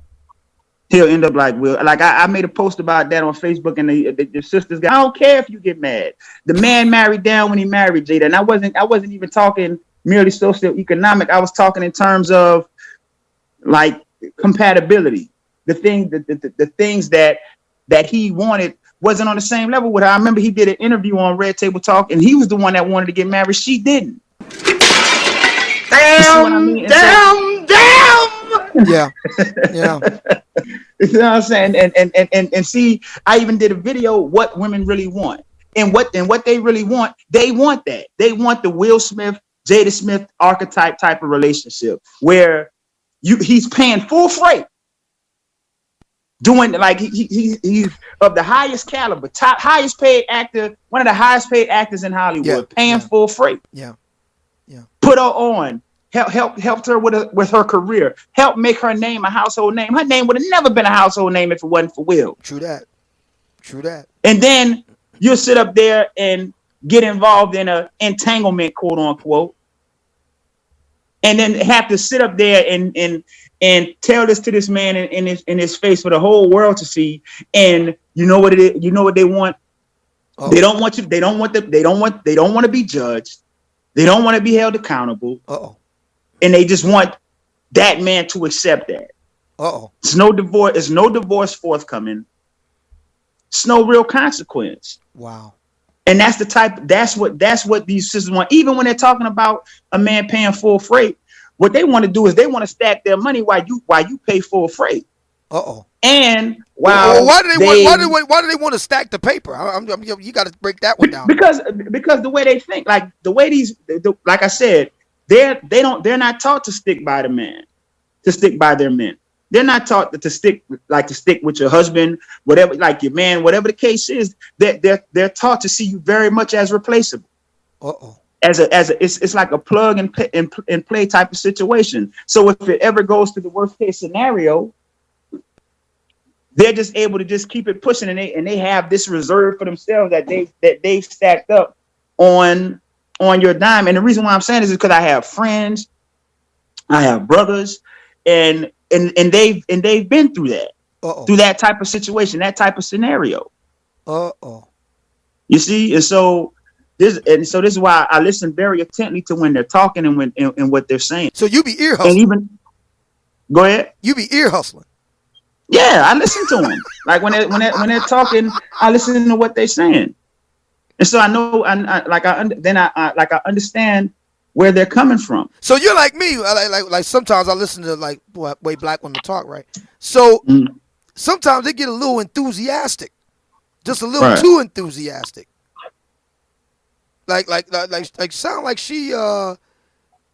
He'll end up like Will. Like I made a post about that on Facebook, and the sisters got. I don't care if you get mad. The man married down when he married Jada, and I wasn't even talking merely socioeconomic. I was talking in terms of like compatibility. The things that he wanted wasn't on the same level with her. I remember he did an interview on Red Table Talk, and he was the one that wanted to get married. She didn't. You see what I mean? Damn. Yeah. Yeah. You know what I'm saying? And see, I even did a video what women really want. And what they really want, they want that. They want the Will Smith, Jada Smith archetype type of relationship where he's paying full freight. Doing like he's of the highest caliber, highest paid actor, one of the highest paid actors in Hollywood, paying full freight. Yeah. Yeah. Put her on. Helped her with her career. Helped make her name a household name. Her name would have never been a household name if it wasn't for Will. True that. And then you'll sit up there and get involved in a entanglement, quote unquote, and then have to sit up there and tell this to this man in his face for the whole world to see. And you know what it is? You know what they want? Uh-oh. They don't want you. They don't want to be judged. They don't want to be held accountable. Uh-oh. And they just want that man to accept that. Uh-oh. It's no divorce. It's no divorce forthcoming. It's no real consequence. Wow. And that's what these sisters want. Even when they're talking about a man paying full freight, what they want to do is they want to stack their money while you pay full freight. Uh-oh. And why do they want to stack the paper? You got to break that one down. Because the way they think, like the way like I said, they're not taught to stick by the man, to stick by their men. They're not taught to stick with your husband, whatever, like your man, whatever the case is. They're taught to see you very much as replaceable. Uh-oh. It's like a plug and play type of situation. So if it ever goes to the worst case scenario, they're just able to just keep it pushing, and they have this reserve for themselves that they've stacked up on your dime. And the reason why I'm saying this is because I have friends, I have brothers, and they've been through that. Uh-oh. Through that type of situation, that type of scenario. Uh-oh. You see, and so this is why I listen very attentively to when they're talking and what they're saying. So you be ear hustling. And even go ahead. You be ear hustling. Yeah, I listen to them. Like when they're talking, I listen to what they're saying. And so I know, I understand where they're coming from. So you're like me. Like sometimes I listen to like way black women talk, right? So Mm, sometimes they get a little enthusiastic, just a little right, too enthusiastic. Like sound like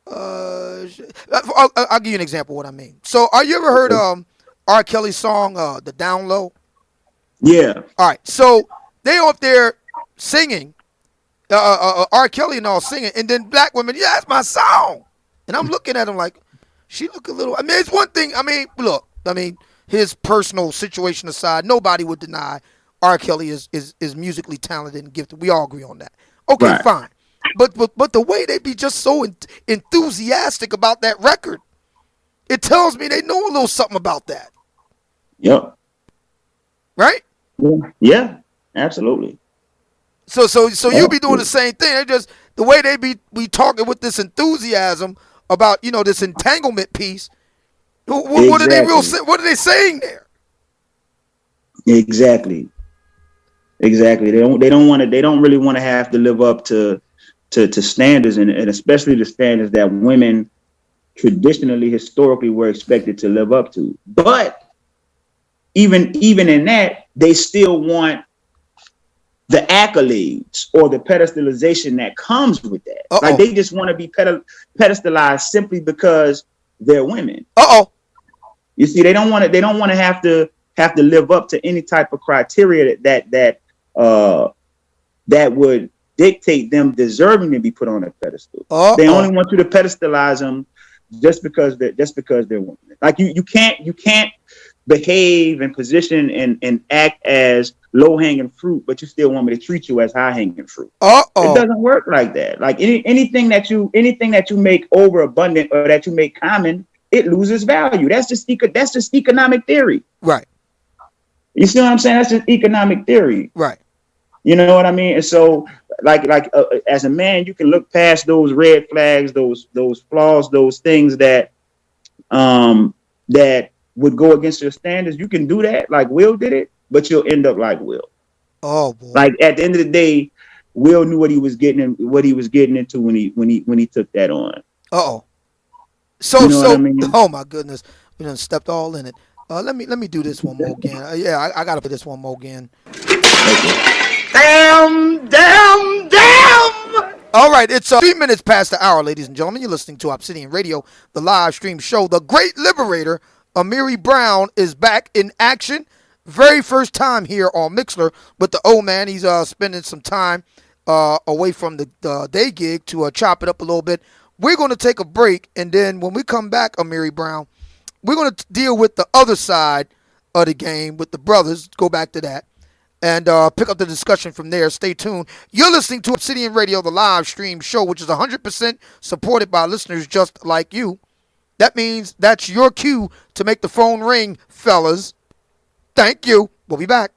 I'll give you an example of what I mean. So are you ever heard R. Kelly's song "The Down Low"? yeah, All right, so they up there singing, R. Kelly and all singing, and then black women, yeah, that's my song. And I'm looking at him like, she look a little. I mean, it's one thing. I mean, look, I mean, his personal situation aside, nobody would deny R. Kelly is musically talented and gifted. We all agree on that. Okay, right, fine. But the way they be just so enthusiastic about that record, it tells me they know a little something about that, yep, right? yeah, absolutely, So you be doing the absolutely. same thing. They just the way they be talking with this enthusiasm about this entanglement piece. What are they Exactly, what are they saying there? exactly, exactly. They don't really want to have to live up to standards, and especially the standards that women traditionally, historically, were expected to live up to. But even in that, they still want the accolades or the pedestalization that comes with that. Uh Like oh. they just want to be pedestalized simply because they're women. Uh oh. You see, they don't want to. They don't want to have to live up to any type of criteria uh, that would dictate them deserving to be put on a pedestal. Uh They oh. only want you to pedestalize them just because they're women. Like you can't behave and position and act as low hanging fruit, but you still want me to treat you as high hanging fruit. Uh It oh. doesn't work like that. Like anything that you make overabundant or that you make common, it loses value. That's just economic theory. Right. You see what I'm saying? That's just economic theory. Right. You know what I mean? And so, as a man, you can look past those red flags, those flaws, those things that would go against your standards. You can do that, like Will did it, but you'll end up like Will. Oh boy. Like at the end of the day, Will knew what he was getting into when he took that on. Uh oh. You So know what I so. mean? Oh my goodness. We done stepped all in it. Let me do this one more again. Yeah, I gotta put this one more again. Okay. Damn, damn, damn. All right, it's 3 minutes past the hour, ladies and gentlemen. You're listening to Obsidian Radio, the live stream show. The great Liberator, Amiri Brown, is back in action. Very first time here on Mixler with the old man. He's spending some time away from the day gig to chop it up a little bit. We're going to take a break, and then when we come back, Amiri Brown, we're going to deal with the other side of the game with the brothers. Go back to that and pick up the discussion from there. Stay tuned. You're listening to Obsidian Radio, the live stream show, which is 100% supported by listeners just like you. That means that's your cue to make the phone ring, fellas. Thank you. We'll be back.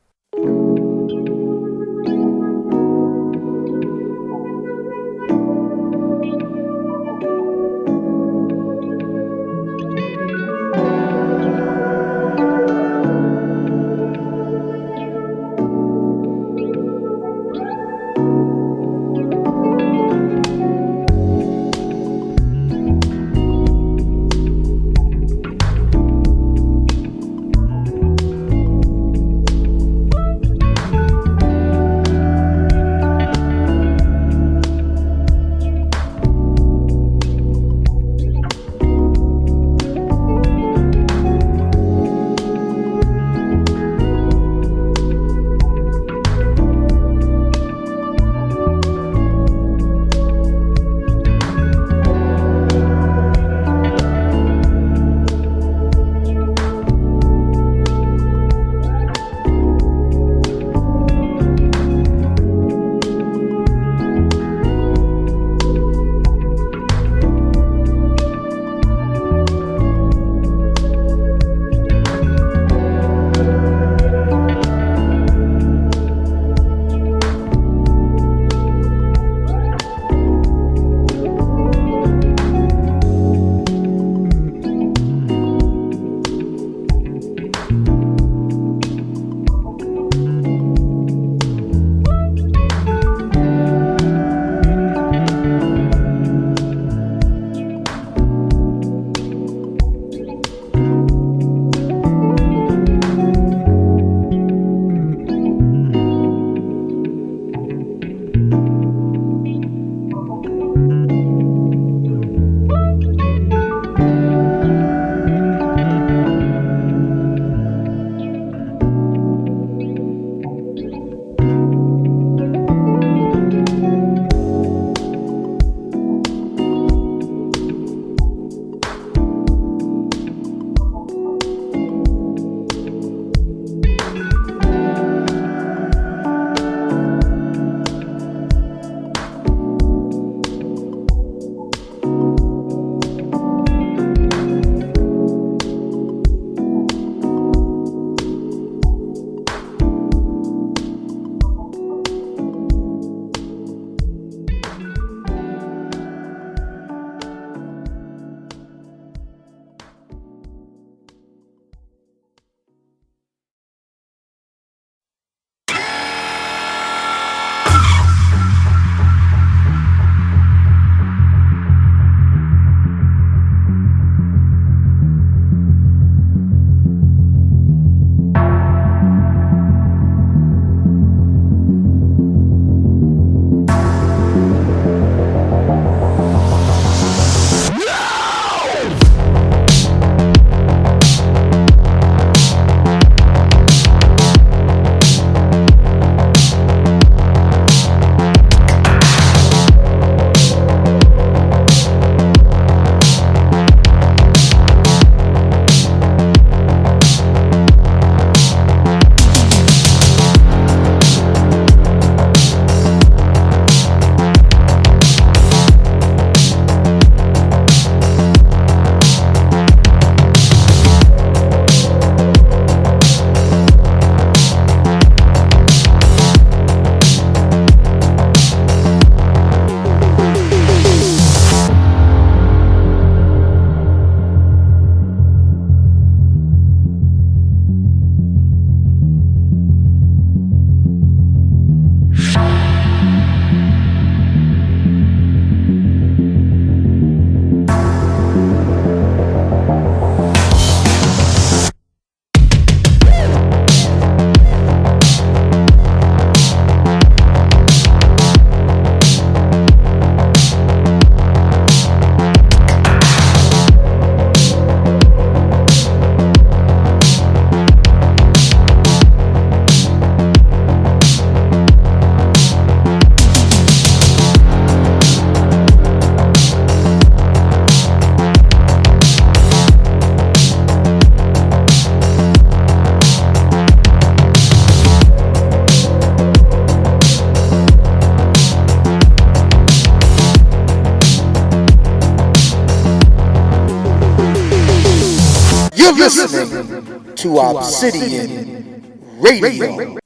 listening to Obsidian Radio.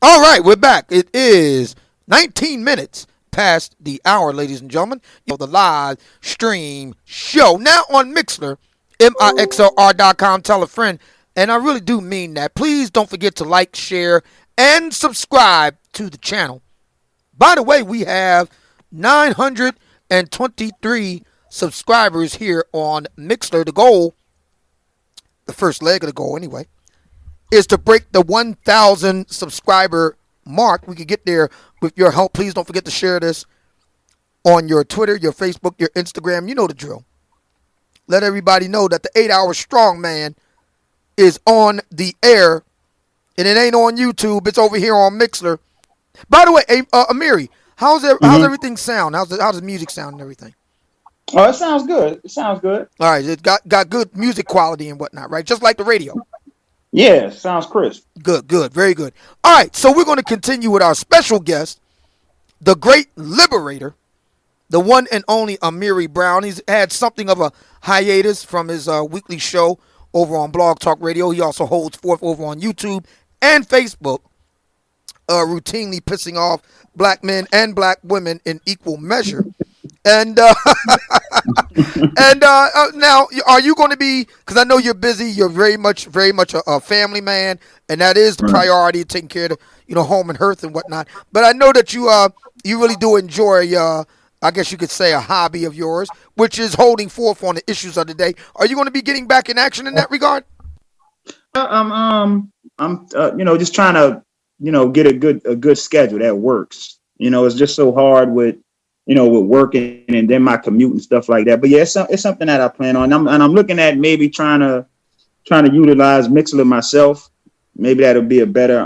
All right, we're back. It is 19 minutes past the hour, ladies and gentlemen. The live stream show now on Mixler, mixlr.com. Tell a friend, and I really do mean that. Please don't forget to like, share, and subscribe to the channel. By the way, we have 923 subscribers here on Mixler. The goal, the first leg of the goal anyway, is to break the 1,000 subscriber mark. We can get there with your help. Please don't forget to share this on your Twitter, your Facebook, your Instagram. You know the drill. Let everybody know that the 8-hour strong man is on the air, and it ain't on YouTube. It's over here on Mixler. By the way, Amiri, how's everything sound? How's the music sound and everything? Oh, it sounds good. It sounds good. All right, it got good music quality and whatnot, right? Just like the radio. Yeah, sounds crisp. Good, very good. All right, so we're going to continue with our special guest, the great Liberator, the one and only Amiri Brown. He's had something of a hiatus from his weekly show over on Blog Talk Radio. He also holds forth over on YouTube and Facebook, routinely pissing off black men and black women in equal measure. And And now, are you going to be? Because I know you're busy. You're very much a family man, and that is the Right. priority, taking care of the, home and hearth and whatnot. But I know that you really do enjoy. I guess you could say a hobby of yours, which is holding forth on the issues of the day. Are you going to be getting back in action in that regard? I'm just trying to get a good schedule that works. It's just so hard with working and then my commute and stuff like that. But yeah, it's something that I plan on. I'm looking at maybe trying to utilize Mixler myself. Maybe that'll be a better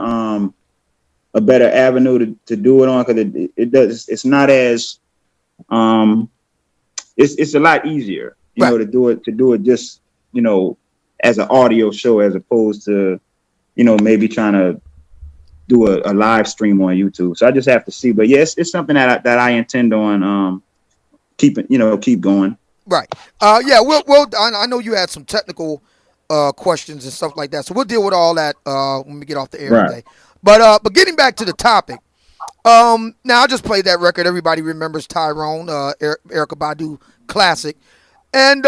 avenue to do it on, because it does it's not as um it's a lot easier, Right. to do it just as an audio show, as opposed to maybe trying to do a live stream on YouTube. So I just have to see. But yes, it's something that I intend on keep going. Right. Yeah. Well. I know you had some technical questions and stuff like that, so we'll deal with all that when we get off the air Right. today. But getting back to the topic. Now I just played that record. Everybody remembers Tyrone, Erica Badu classic. And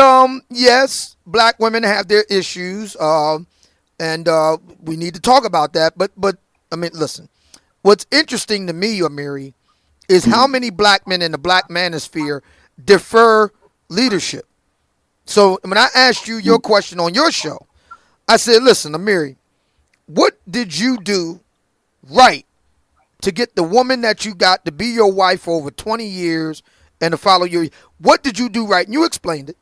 yes, black women have their issues, and we need to talk about that. But I mean, listen. What's interesting to me, Amiri, is how Mhm. many black men in the black manosphere defer leadership. So when I asked you your question on your show, I said, "Listen, Amiri, what did you do right to get the woman that you got to be your wife for over 20 years and to follow you? What did you do right?" And you explained it.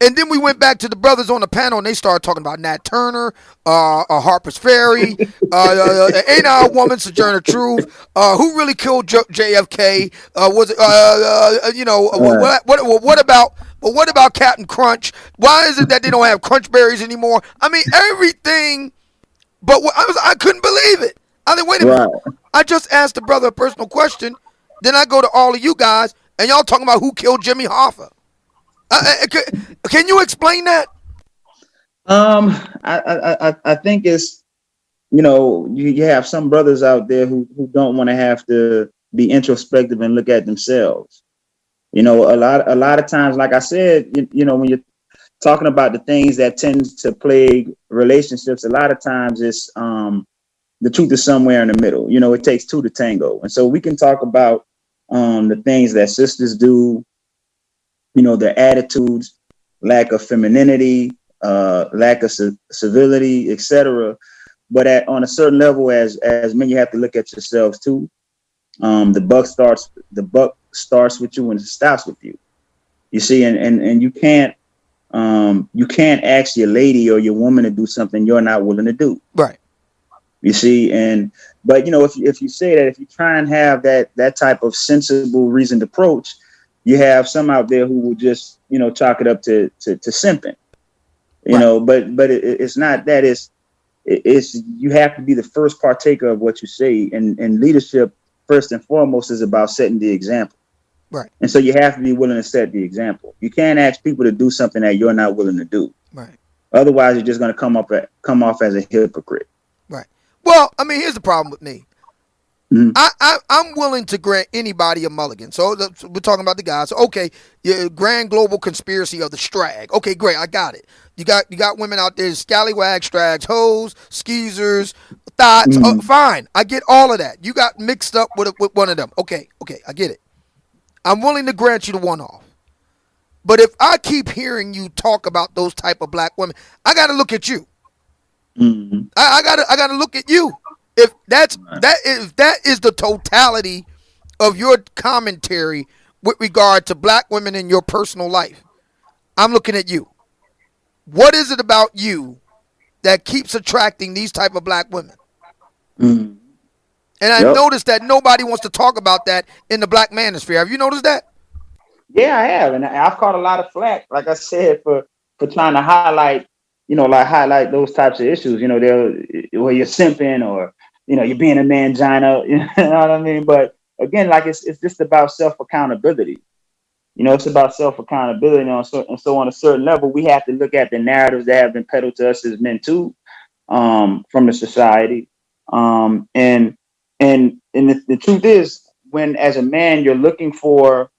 And then we went back to the brothers on the panel, and they started talking about Nat Turner, Harper's Ferry, Ain't Our Woman, Sojourner Truth, who really killed JFK? Was it, Right. what about Captain Crunch? Why is it that they don't have Crunch berries anymore? I mean, everything. But I couldn't believe it. I said, wait a minute. Right. I just asked the brother a personal question. Then I go to all of you guys, and y'all talking about who killed Jimmy Hoffa. Can you explain that? I think it's you have some brothers out there who don't want to have to be introspective and look at themselves. A lot of times, like I said, when you're talking about the things that tend to plague relationships, a lot of times it's the truth is somewhere in the middle. It takes two to tango, and so we can talk about the things that sisters do, their attitudes, lack of femininity, lack of civility, etc. But on a certain level, as men, you have to look at yourselves too. The buck starts with you and it stops with you. You see, and you can't ask your lady or your woman to do something you're not willing to do. Right. You see, but if you say that, if you try and have that type of sensible, reasoned approach, you have some out there who will just chalk it up to simping. Right. But it's not that. It's you have to be the first partaker of what you say, and leadership first and foremost is about setting the example. Right. And so you have to be willing to set the example. You can't ask people to do something that you're not willing to do. Right. Otherwise, you're just going to come off as a hypocrite. Right. Well, I mean, here's the problem with me. Mhm. I'm willing to grant anybody a mulligan. So we're talking about the guys. Okay, your grand global conspiracy of the strag. Okay, great, I got it. You got women out there, scallywags, strags, hoes, skeezers, thoughts. Oh, Mhm. fine, I get all of that. You got mixed up with one of them. Okay, I get it. I'm willing to grant you the one off. But if I keep hearing you talk about those type of black women, I got to look at you. Mhm. I gotta look at you. If that is the totality of your commentary with regard to black women in your personal life, I'm looking at you. What is it about you that keeps attracting these type of black women? Mhm. And I've Yep. noticed that nobody wants to talk about that in the black manosphere. Have you noticed that? Yeah, I have, and I've caught a lot of flack, like I said, for trying to highlight those types of issues. Where you're simping, or you're being a mangina. You know what I mean? But again, like it's just about self accountability. It's about self accountability, and so on a certain level, we have to look at the narratives that have been peddled to us as men too, from the society, and the truth is, when as a man you're looking for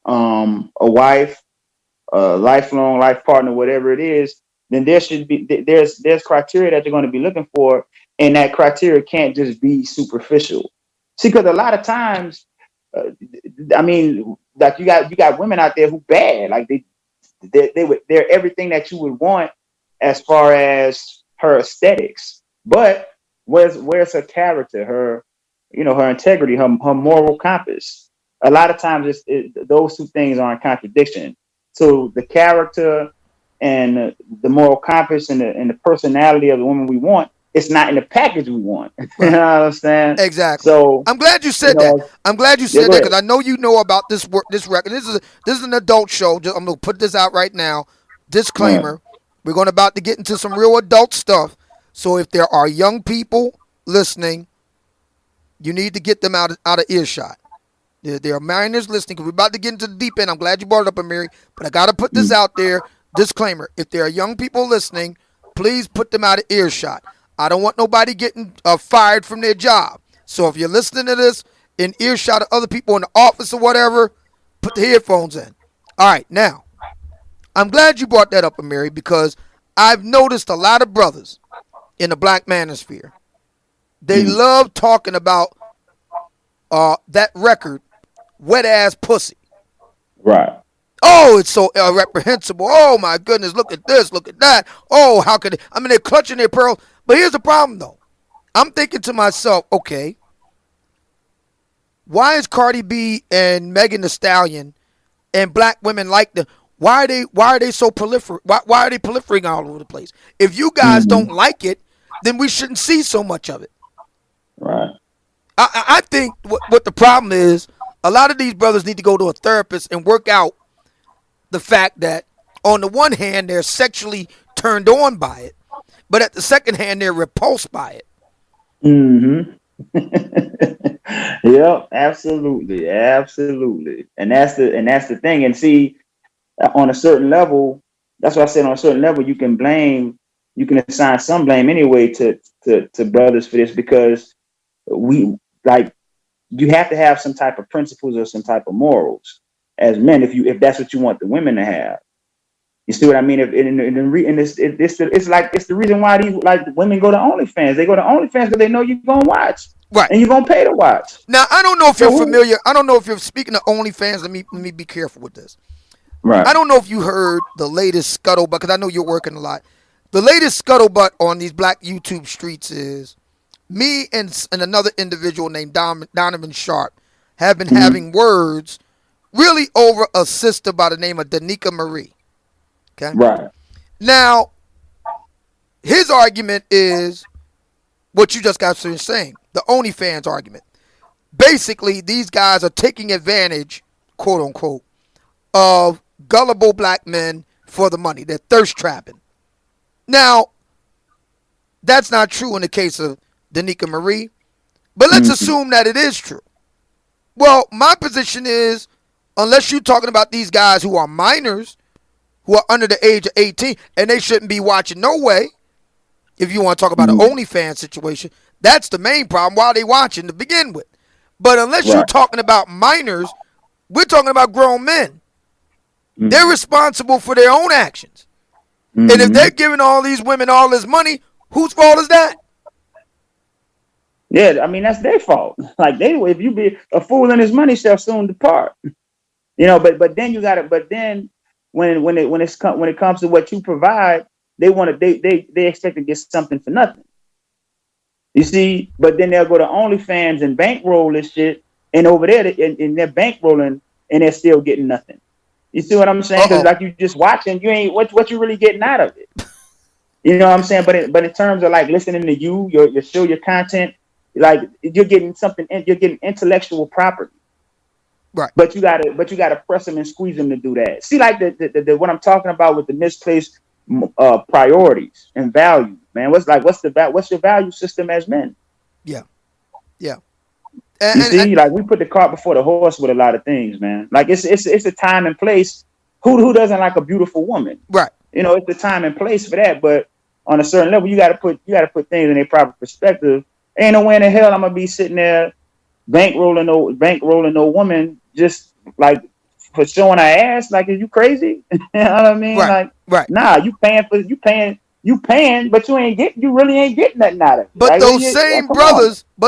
a wife, lifelong life partner, whatever it is, then there should be there's criteria that you're going to be looking for, and that criteria can't just be superficial. See, because a lot of times, uh, I mean, like you got women out there who bad, like they're everything that you would want as far as her aesthetics, but where's her character, her her integrity, her moral compass? A lot of times, those two things are in contradiction. So the character and the moral compass and the personality of the woman we want, it's not in the package we want. You Right. know what I'm saying? Exactly. So I'm glad you you said that. know, I'm glad you yeah, said go that ahead. because I know you know about this work, this record. This is an adult show. I'm gonna put this out right now. Right, Disclaimer: we're going about to get into some real adult stuff. So if there are young people listening, you need to get them out of earshot. There are minors listening because we're about to get into the deep end. I'm glad you brought it up, Amiri, but I got to put this mm, out there. Disclaimer: if there are young people listening, please put them out of earshot. I don't want nobody getting fired from their job. So if you're listening to this in earshot of other people in the office or whatever, put the headphones in. All right, now I'm glad you brought that up, Amiri, because I've noticed a lot of brothers in the black manosphere. They mm, love talking about that record, Wet Ass Pussy. right. Oh, it's so reprehensible. Oh my goodness, look at this, look at that. Oh, how could they? I mean, they're clutching their pearls. But here's the problem, though. I'm thinking to myself, okay, why is Cardi B and Megan Thee Stallion and black women like them? Why are they so proliferate? Why are they proliferating all over the place? If you guys don't Hmm. like it, then we shouldn't see so much of it. Right. I think what the problem is, a lot of these brothers need to go to a therapist and work out the fact that on the one hand they're sexually turned on by it, but at the second hand they're repulsed by it. Hmm. Yep, absolutely, absolutely, and that's the thing. And see, on a certain level, that's what I said. On a certain level, you can assign some blame anyway to brothers for this because we like you have to have some type of principles or some type of morals as men if that's what you want the women to have. You see what I mean? If and it's the reason why these like women go to OnlyFans. They go to OnlyFans because they know you're gonna watch Right. and you're gonna pay to watch. Now I don't know if So you're who? familiar. I don't know if you're speaking of OnlyFans. Let me be careful with this. I Right. don't know if you heard the latest scuttlebutt because I know you're working a lot. The latest scuttlebutt on these black YouTube streets is me and another individual named Donovan Sharp have been Mm-hmm. having words really over a sister by the name of Danica Marie. Okay. Right. Now, his argument is what you just got finished saying, the OnlyFans argument. Basically, these guys are taking advantage, quote unquote, of gullible black men for the money. They're thirst trapping. Now, that's not true in the case of Danica Marie, but let's Mm-hmm. assume that it is true. Well, my position is, unless you're talking about these guys who are minors, who are under the age of 18, and they shouldn't be watching no way, if you want to talk about an Mm-hmm. OnlyFans situation, that's the main problem. Why are they watching to begin with? But unless you're Right. talking about minors, we're talking about grown men. They're Mm-hmm. responsible for their own actions. And if they're Mm-hmm. giving all these women all this money, whose fault is that? Yeah, I mean that's their fault. Like they, if you be a fool in his money shall soon depart. But then you got to. But then when it comes to what you provide, they want to they expect to get something for nothing. You see, but then they'll go to OnlyFans and bankroll this shit, and over there, and they're bankrolling, and they're still getting nothing. You see what I'm saying? Uh Because oh. like you just watching, you ain't what you really getting out of it. You know what I'm saying? But in terms of like listening to your show, your content, like you're getting intellectual property. Right. But you gotta press them and squeeze them to do that. See, like the what I'm talking about with the misplaced priorities and values, man. What's your value system as men? Yeah. Yeah. You And see, like we put the cart before the horse with a lot of things, man. Like it's a time and place. Who doesn't like a beautiful woman? right. It's a time and place for that. But on a certain level, you gotta put things in their proper perspective. Ain't no way in the hell I'm gonna be sitting there bankrolling no woman just like for showing our ass. Like, are you crazy? You know what I mean? Right. Like, Right. nah, you paying, but you really ain't getting nothing out of it. But Like, come on.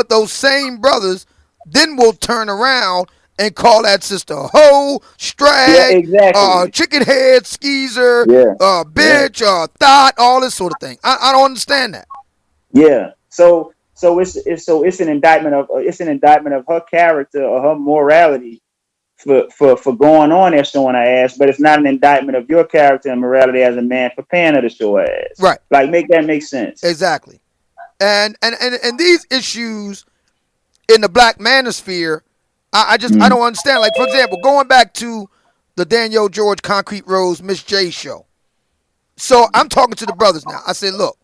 those same brothers then will turn around and call that sister a hoe, Yeah, strag, exactly. chicken head, skeezer, Yeah, yeah, bitch, thought, all this sort of thing. I don't understand that. yeah. So it's an indictment of her character or her morality for going on there showing her ass, but it's not an indictment of your character and morality as a man for paying her to show her ass. Right. Like, make that make sense. Exactly. And these issues in the black manosphere, I Mm. don't understand. Like, for example, going back to the Daniel George Concrete Rose Miss J show. So I'm talking to the brothers now. I said, look,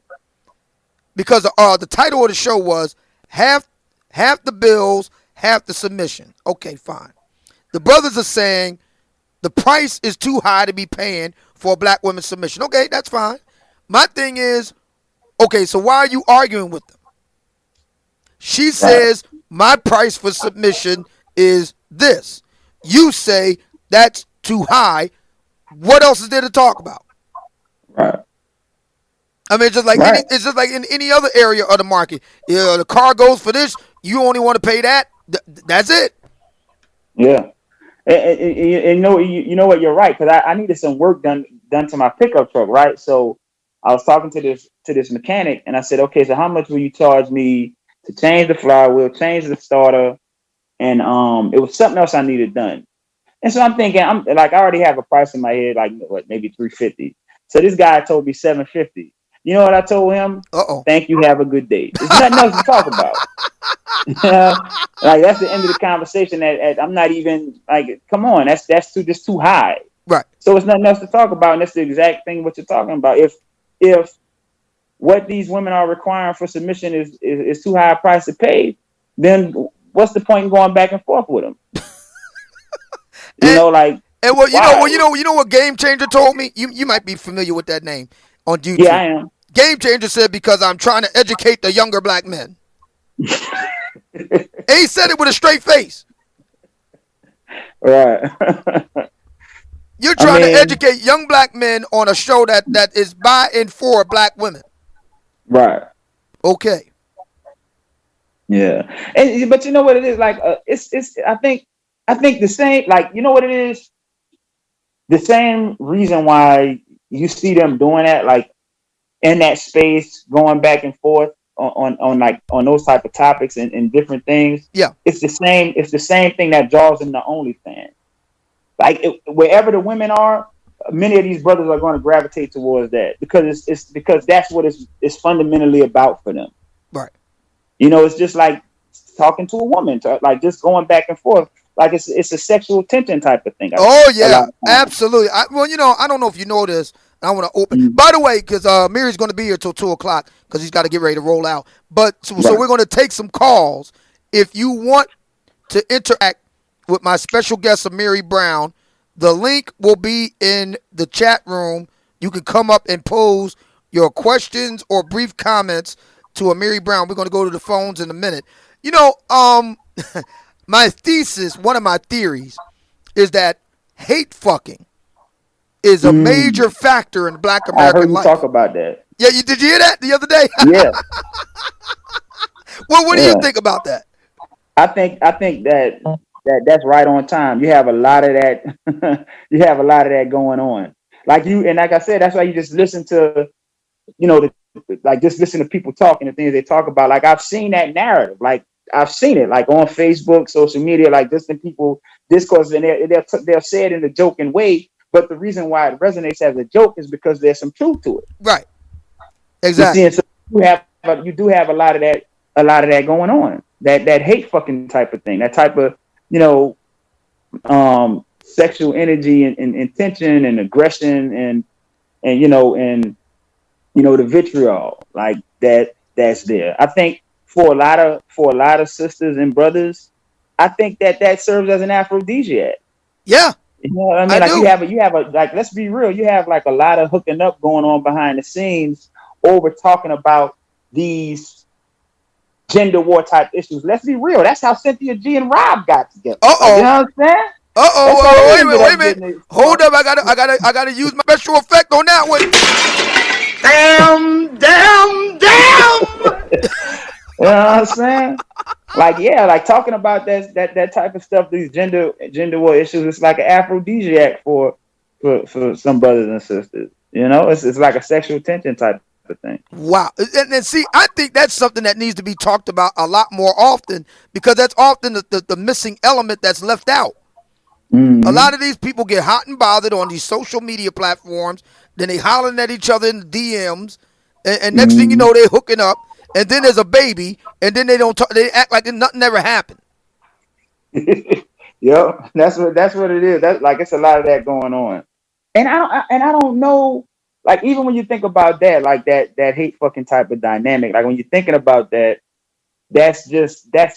because the title of the show was half half the bills, half the submission. Okay, fine. The brothers are saying the price is too high to be paying for a black women's submission. Okay, that's fine. My thing is, okay, so why are you arguing with them? She Right, says my price for submission is this. You say that's too high. What else is there to talk about? right, I mean, right. it's just like in any other area of the market. The car goes for this. You only want to pay that. That's it. Yeah. And you know what? You're right, because I needed some work done to my pickup truck, right? So I was talking to this mechanic, and I said, okay, so how much will you charge me to change the flywheel, change the starter, and it was something else I needed done. And so I'm thinking, I'm like, I already have a price in my head, like what, maybe 350. So this guy told me 750. You know what I told him? Uh oh. Thank you. Have a good day. There's nothing else to talk about. Like, that's the end of the conversation. That I'm not even like, come on, that's too high. Right. So it's nothing else to talk about, and that's the exact thing what you're talking about. If what these women are requiring for submission is too high a price to pay, then what's the point in going back and forth with them? And Like, and why? you know what Game Changer told me. You might be familiar with that name on Yeah, YouTube. I am. Game Changer said because I'm trying to educate the younger black men. And he said it with a straight face. Right. You're I trying to mean, educate young black men on a show that is by and for black women. right. Okay. Yeah. And but you know what it is, like, it's I think the same, like, you know what it is, the same reason why you see them doing that, like, in that space, going back and forth on like on those type of topics and different things. Yeah. It's the same thing that draws them to OnlyFans. Like, wherever the women are, many of these brothers are going to gravitate towards that, because it's because that's what it's fundamentally about for them. Right. It's just like talking to a woman, like just going back and forth, like it's a sexual tension type of thing. I think Oh a yeah, lot of times. absolutely. Well, I don't know if you know this. I want to open. Mm. By the way, because Miri's going to be here till 2 o'clock because he's got to get ready to roll out. But so Right. we're going to take some calls. If you want to interact with my special guest, Amiri Brown, the link will be in the chat room. You can come up and pose your questions or brief comments to Amiri Brown. We're going to go to the phones in a minute. My thesis, one of my theories, is that hate fucking is a Mm. major factor in Black I heard American you talk life. about that. Yeah, did you hear that the other day? Yeah, Well, what do you yeah. think about that? I think that's right on time. You have a lot of that. You have a lot of that going on. Like I said, that's why you just listen to, like, just listen to people talking, the things they talk about. Like, I've seen that narrative. Like, I've seen it, like, on Facebook, social media, like, just in people discourse, and they'll say it in a joking way. But the reason why it resonates as a joke is because there's some truth to it. Right. You see, Exactly. and so you do have a lot of that going on. That hate fucking type of thing, that type of, you know sexual energy and tension and aggression and the vitriol, like that's there. I think for a lot of sisters and brothers, I think that serves as an aphrodisiac. Yeah, You know what I I mean? Like, do. like, let's be real, you have like a lot of hooking up going on behind the scenes over talking about these gender war type issues. Let's be real. That's how Cynthia G and Rob got together. Uh Like, you oh. know what I'm saying? That's all it Wait a is. But minute, wait a us minute. getting it Hold smart. up, I gotta use my special effect on that one. Damn, damn, damn. You know what I'm saying? Like, yeah, like talking about that type of stuff, these gender war issues, it's like an aphrodisiac for some brothers and sisters. You know, it's like a sexual tension type of thing. Wow. And see, I think that's something that needs to be talked about a lot more often because that's often the missing element that's left out. A Mm-hmm. lot of these people get hot and bothered on these social media platforms. Then they hollering at each other in the DMs, and next thing you Mm-hmm. know, they hooking up. And then there's a baby, and then they don't talk. They act like nothing ever happened. Yep, that's what it is. That's like it's a lot of that going on, and I don't know. Like even when you think about that, like that hate fucking type of dynamic, like when you're thinking about that, that's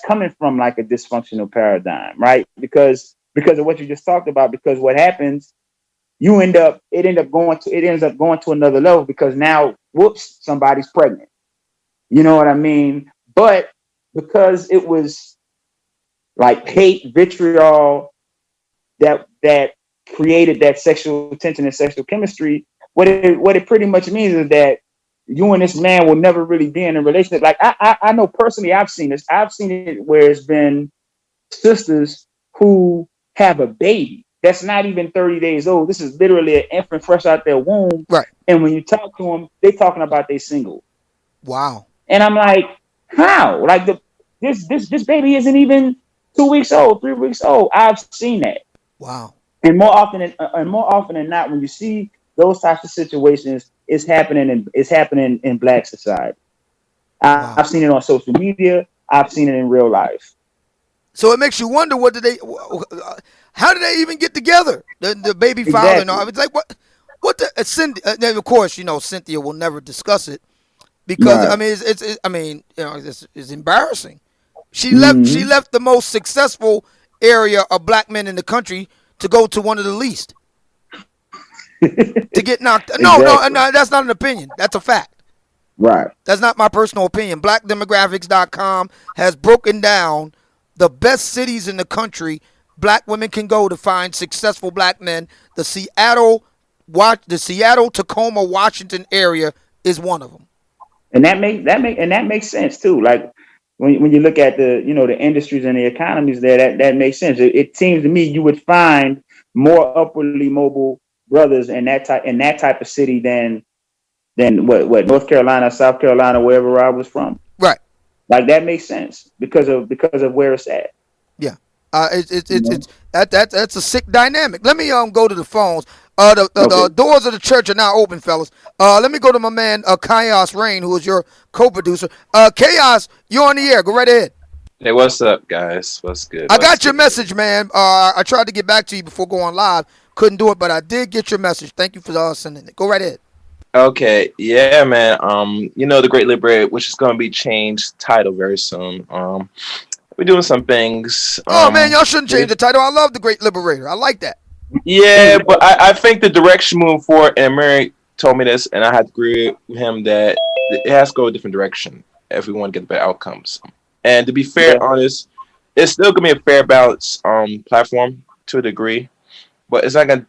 coming from like a dysfunctional paradigm, right? Because of what you just talked about. Because what happens, it ends up going to another level because now, whoops, somebody's pregnant. You know what I mean? But because it was like hate, vitriol that created that sexual tension and sexual chemistry, what it pretty much means is that you and this man will never really be in a relationship. Like I know personally, I've seen this. I've seen it where it's been sisters who have a baby that's not even 30 days old. This is literally an infant fresh out their womb. Right. And when you talk to them, they talking about they single. Wow. And I'm like, how? Like this baby isn't even 2 weeks old, 3 weeks old. I've seen that. Wow. And more often than not, when you see those types of situations, it's happening in Black society. I've Wow. seen it on social media. I've seen it in real life. So it makes you wonder how did they even get together? The baby father and all. Exactly. It's like what the of course Cynthia will never discuss it because I Right. mean I mean it's embarrassing. She Hmm. left the most successful area of black men in the country to go to one of the least to get knocked. No, no, Exactly. no, that's not an opinion. That's a fact. Right. That's not my personal opinion. BlackDemographics.com has broken down the best cities in the country black women can go to find successful black men. The Seattle, Tacoma, Washington area is one of them. And that makes sense too. Like when you look at the industries and the economies there, that makes sense. It seems to me you would find more upwardly mobile brothers in that type of city than what North Carolina, South Carolina, wherever I was from. Right. Like that makes sense because of where it's at. Yeah. It's You that's a sick dynamic. Let me go to the phones. The Okay. doors of the church are now open, fellas. Let me go to my man Chaos Rain, who is your co-producer. Chaos, you're on the air. Go right ahead. Hey, what's up, guys? What's good? I What's got your good? message, man. I tried to get back to you before going live. Couldn't do it, but I did get your message. Thank you for sending it. Go right ahead. Okay, yeah, man. The Great Liberator, which is going to be changed title very soon. We're doing some things. Oh man, y'all shouldn't change the title. I love the Great Liberator. I like that. Yeah, know? but I think the direction moving forward, and Mary told me this, and I had to agree with him that it has to go a different direction if we want to get the better outcomes. And to be Yeah. fair, honest, it's still gonna be a fair balance platform to a degree, but it's not gonna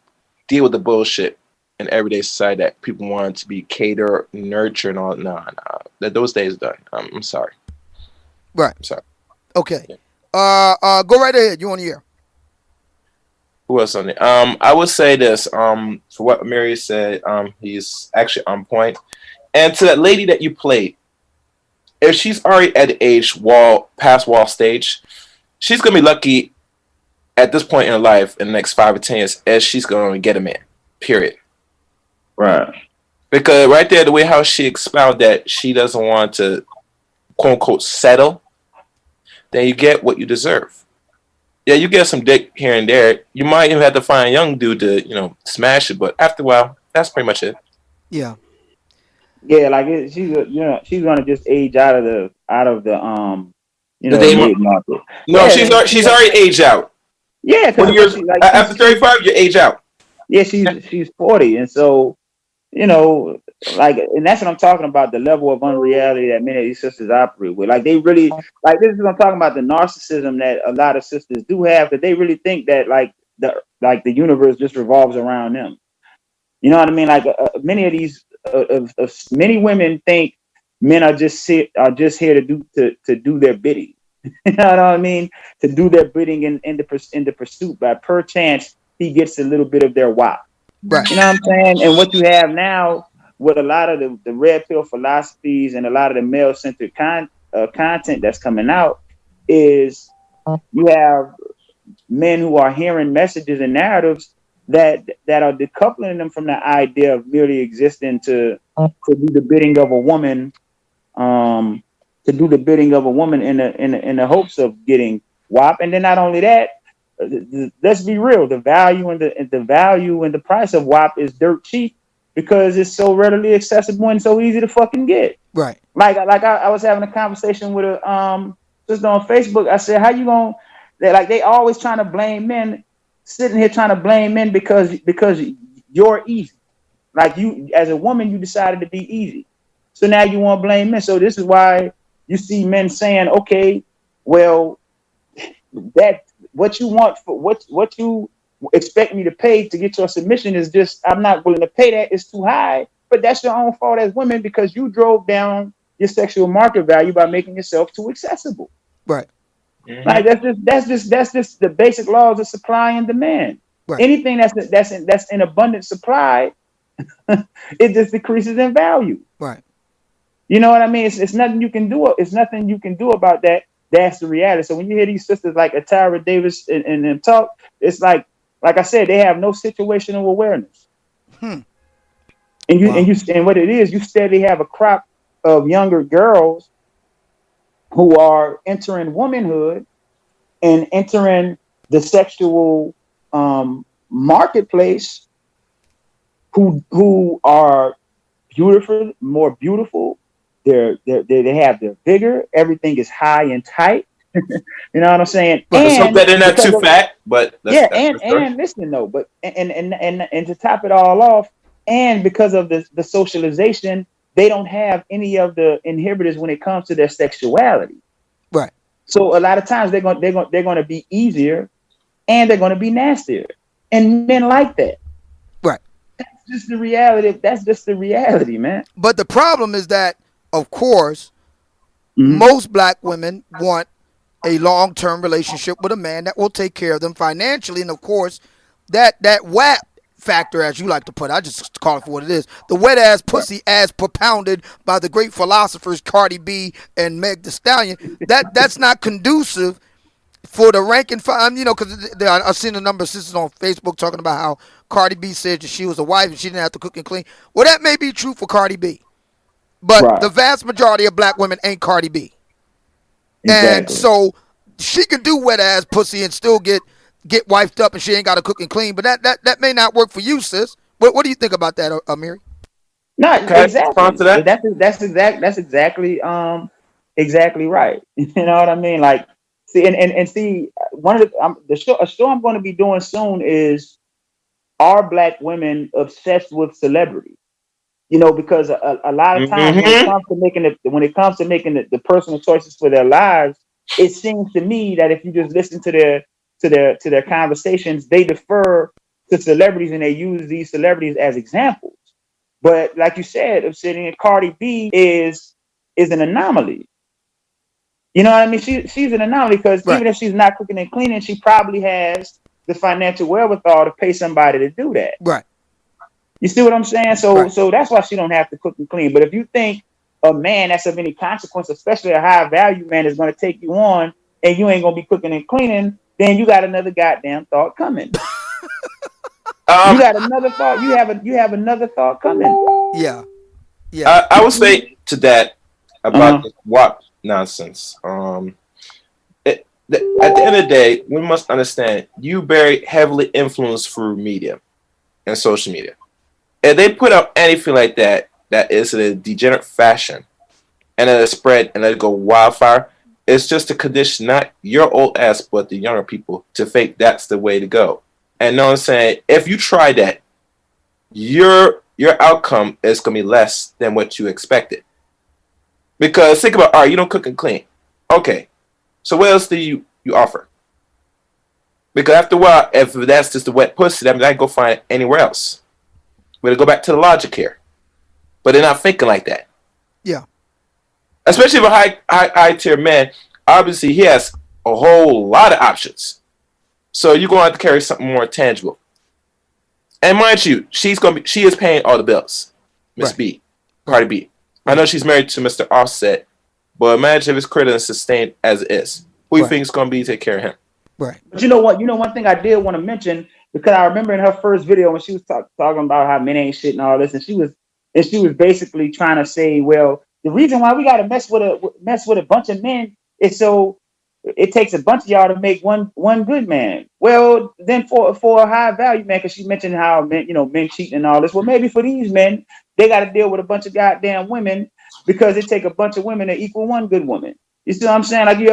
deal with the bullshit in everyday society that people want to be cater, nurture, and all. No, no, that those days are done. I'm sorry. Right. I'm sorry. Okay. Yeah. Go right ahead. You on the air? Who else on there? I would say this. For what Mary said, he's actually on point. And to that lady that you played, if she's already at the age past wall stage, she's gonna be lucky at this point in her life in the next 5 or 10 years as she's gonna get a man. Period. Right. Because right there, the way how she expounded that she doesn't want to quote unquote settle, then you get what you deserve. Yeah, you get some dick here and there. You might even have to find a young dude to, smash it, but after a while, that's pretty much it. Yeah. Yeah. Like she's gonna just age out of the The day, mid market. no, Yeah. she's already aged out. Yeah. 20 years Because she like after 35, you age out. yeah, she's 40, and so you know, like, and that's what I'm talking about. The level of unreality that many of these sisters operate with, like, they really, like, this is what I'm talking about. The narcissism that a lot of sisters do have, that they really think that, like, the universe just revolves around them. You know what I mean? Like many of these, many women think men are just here to do their bidding. You know what I mean? To do their bidding in the pursuit. By perchance, he gets a little bit of their wop. Right. You know what I'm saying? And what you have now with a lot of the red pill philosophies and a lot of the male centered content that's coming out is you have men who are hearing messages and narratives that are decoupling them from the idea of merely existing to do the bidding of a woman, to do the bidding of a woman in the hopes of getting WAP. And then not only that, let's be real, the value and the price of WAP is dirt cheap because it's so readily accessible and so easy to fucking get. Right. Like I was having a conversation with a sister on Facebook. I said, how you gonna, they always trying to blame men, sitting here trying to blame men because you're easy. Like you, as a woman, you decided to be easy. So now you want to blame men. So this is why you see men saying, okay, well, that what you want for what you expect me to pay to get your submission is just, I'm not willing to pay that. It's too high. But that's your own fault as women because you drove down your sexual market value by making yourself too accessible. Right. Mm-hmm. Like that's just the basic laws of supply and demand. Right. Anything that's in abundant supply, it just decreases in value. Right. You know what I mean? It's nothing you can do. It's nothing you can do about that. That's the reality. So when you hear these sisters like Atara Davis and them talk, it's like I said, they have no situational awareness. And what it is, you steadily have a crop of younger girls who are entering womanhood and entering the sexual marketplace, who are beautiful, more beautiful. They have their vigor. Everything is high and tight. You know what I'm saying? Let's hope that they're not too fat. But and listen though, but and to top it all off, and because of the socialization, they don't have any of the inhibitors when it comes to their sexuality. Right. So a lot of times they're going to be easier, and they're going to be nastier, and men like that. Right. That's just the reality. That's just the reality, man. But the problem is that, of course, most black women want a long-term relationship with a man that will take care of them financially, and of course, that WAP factor, as you like to put it, I just call it for what it is, the wet ass pussy as propounded by the great philosophers Cardi B and Meg Thee Stallion, that's not conducive for the rank and file. You know, because I've seen a number of sisters on Facebook talking about how Cardi B said that she was a wife and she didn't have to cook and clean. Well, that may be true for Cardi B, but the vast majority of black women ain't Cardi B. Exactly. And so she can do wet ass pussy and still get wifed up, and she ain't got to cook and clean. But that may not work for you, sis. What do you think about that, Amiri? No, exactly. That's exactly exactly right. You know what I mean? Like, see, and see, one of a show I'm going to be doing soon is, are black women obsessed with celebrity? You know, because a lot of times when it comes to making the personal choices for their lives, it seems to me that if you just listen to their conversations, they defer to celebrities and they use these celebrities as examples. But like you said, Obsidian, Cardi B is an anomaly. You know what I mean? She's an anomaly because even if she's not cooking and cleaning, she probably has the financial wherewithal to pay somebody to do that. Right. You see what I'm saying? So that's why she don't have to cook and clean. But if you think a man that's of any consequence, especially a high value man, is going to take you on and you ain't going to be cooking and cleaning, then you got another goddamn thought coming. You got another thought. You have another thought coming. Yeah. I would say to that about this WAP nonsense. At the end of the day, we must understand you very heavily influenced through media and social media. If they put up anything like that is in a degenerate fashion and let it spread and let it go wildfire, it's just to condition not your old ass but the younger people to think that's the way to go. And know what I'm saying? If you try that, your outcome is gonna be less than what you expected. Because think about, all right, you don't cook and clean. Okay. So what else do you offer? Because after a while, if that's just the wet pussy, that means I can go find it anywhere else. We're gonna go back to the logic here. But they're not thinking like that. Yeah. Especially with high tier man, obviously he has a whole lot of options. So you're gonna have to carry something more tangible. And mind you, she is paying all the bills. Miss Right. B, Cardi B. I know she's married to Mr. Offset, but imagine if his credit is sustained as it is. Who you Right. think is gonna be to take care of him? Right. But you know what? You know one thing I did want to mention, because I remember in her first video when she was talking about how men ain't shit and all this, and she was basically trying to say, well, the reason why we got to mess with a bunch of men is so it takes a bunch of y'all to make one good man. Well, then for a high value man, because she mentioned how men cheating and all this. Well, maybe for these men, they got to deal with a bunch of goddamn women because it take a bunch of women to equal one good woman. You see what I'm saying? Like you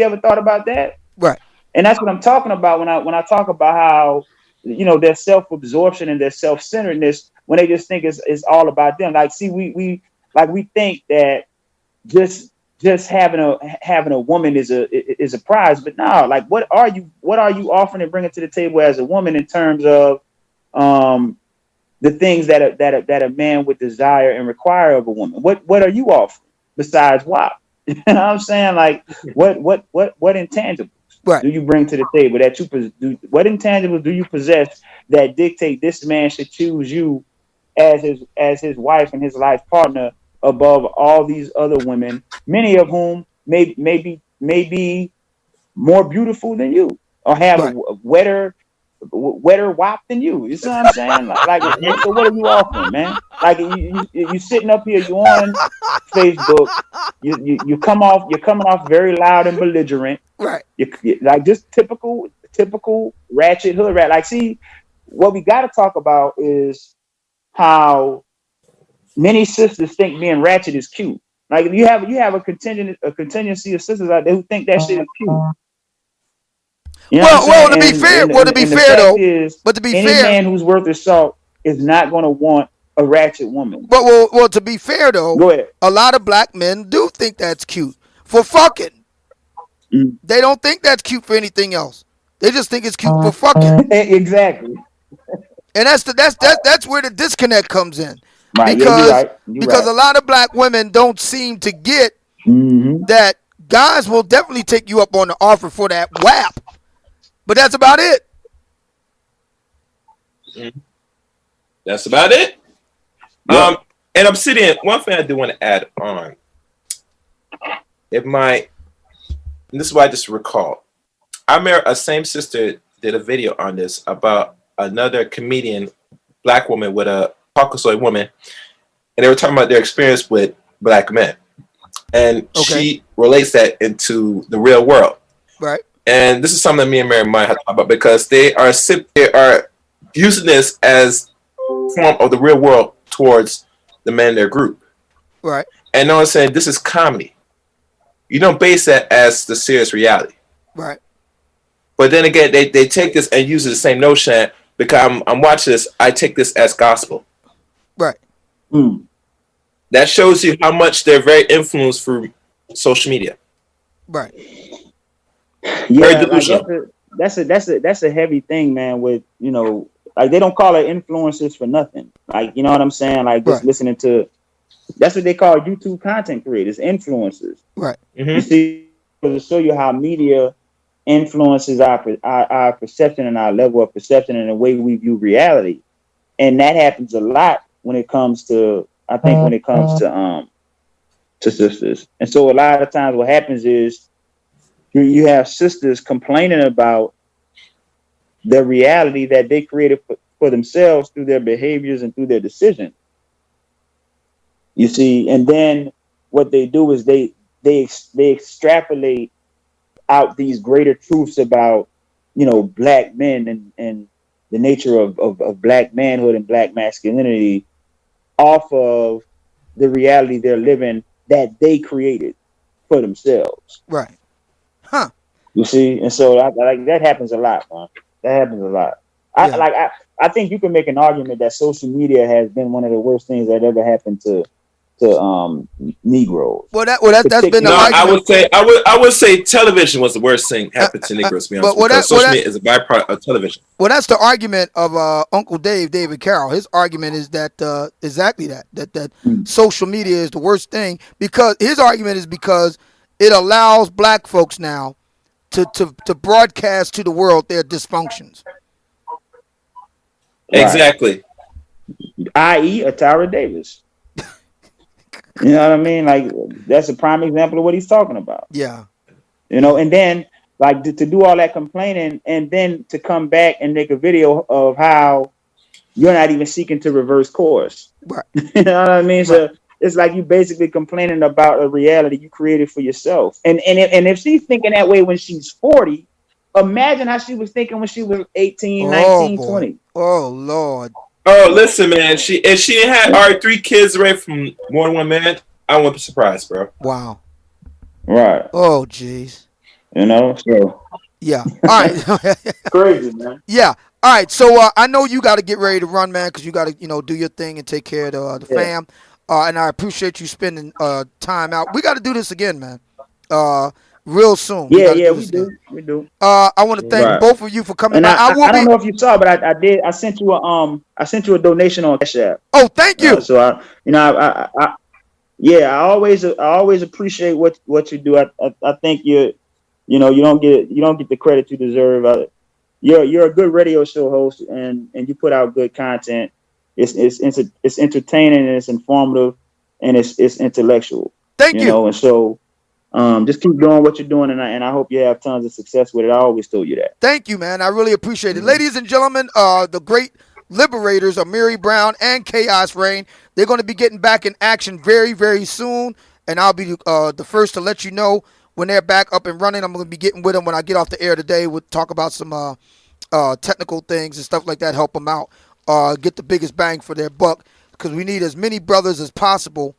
ever thought about that? Right. And that's what I'm talking about when I talk about how their self-absorption and their self-centeredness when they just think it's all about them. Like, see, we think that just having a woman is a prize, but no, like what are you offering and bringing to the table as a woman in terms of the things that a man would desire and require of a woman? What are you offering besides WAP? You know what I'm saying? Like what intangibles Right. do you bring to the table that what intangibles do you possess that dictate this man should choose you as his wife and his life partner above all these other women, many of whom may be more beautiful than you or have Right. a wetter WAP than you. You see what I'm saying? So what are you offering, man? Like you sitting up here, you on Facebook, you you're coming off very loud and belligerent. Right. You like just typical ratchet hood rat. Like, see, what we got to talk about is how many sisters think being ratchet is cute. Like you have a contingency of sisters out there who think that shit is cute. You know what I'm Well, saying? to be fair, And the fact though, is, but to be any fair, man who's worth his salt is not going to want a ratchet woman. but to be fair though, Go ahead. a lot of black men do think that's cute for fucking. Mm. They don't think that's cute for anything else. They just think it's cute for fucking. Exactly. And that's where the disconnect comes in, Right. Yeah, you're because right. You're right. a lot of black women don't seem to get Mm-hmm. that guys will definitely take you up on the offer for that WAP, but that's about it. That's about it. Yep. And Obsidian, one thing I do want to add on, and this is what I just recall. A same sister did a video on this about another comedian, black woman with a Caucasoid woman, and they were talking about their experience with black men. And she relates that into the real world. Right. And this is something that me and Mary might have to talk about because they are using this as form of the real world towards the men in their group. Right. And no one's saying this is comedy. You don't base that as the serious reality. Right. But then again, they take this and use the same notion because I'm watching this, I take this as gospel. Right. Mm. That shows you how much they're very influenced through social media. Right. Yeah, like that's a heavy thing, man. With like they don't call it influencers for nothing. Like, you know what I'm saying? Like just listening to, that's what they call YouTube content creators, influencers. Right. Mm-hmm. You see, to show you how media influences our perception and our level of perception and the way we view reality, and that happens a lot when it comes to sisters. And so a lot of times what happens is you have sisters complaining about the reality that they created for themselves through their behaviors and through their decisions. You see, and then what they do is they extrapolate out these greater truths about black men and the nature of black manhood and black masculinity off of the reality they're living that they created for themselves. Right. Huh. You see, and so like that happens a lot, man. That happens a lot. I think you can make an argument that social media has been one of the worst things that ever happened to Negroes. That's been the No, argument. I would say television was the worst thing happened to Negroes. To be honest, because social media is a byproduct of television. Well, that's the argument of Uncle David Carroll. His argument is that exactly that social media is the worst thing, because his argument is because it allows black folks now to broadcast to the world their dysfunctions. Right. Exactly. I.e. Atara Davis. You know what I mean? Like, that's a prime example of what he's talking about. Yeah. You know, and then like to do all that complaining and then to come back and make a video of how you're not even seeking to reverse course. Right. You know what I mean? Right. So it's like you basically complaining about a reality you created for yourself. And if she's thinking that way when she's 40, imagine how she was thinking when she was 18, 19, boy. 20. Oh Lord. Oh, listen, man. If she had already 3 kids right from more than one man, I wouldn't be surprised, bro. Wow. Right. Oh jeez. You know, so yeah. All right. crazy, man. Yeah. All right. So I know you got to get ready to run, man, because you got to do your thing and take care of the fam. And I appreciate you spending time out. We got to do this again, man. Real soon. We do. I want to thank both of you for coming by. I don't know if you saw, but I did. I sent you a donation on Cash App. Oh, thank you. So I always appreciate what you do. I think you don't get the credit you deserve. You're a good radio show host, and you put out good content. It's entertaining and it's informative and it's intellectual. Thank you. You know, and so just keep doing what you're doing, and I hope you have tons of success with it. I always told you that. Thank you, man. I really appreciate it. Ladies and gentlemen, the great Liberators, Amiri Brown and Chaos Rain, they're going to be getting back in action very, very soon, and I'll be the first to let you know when they're back up and running. I'm going to be getting with them when I get off the air today. We'll talk about some technical things and stuff like that, help them out, get the biggest bang for their buck, because we need as many brothers as possible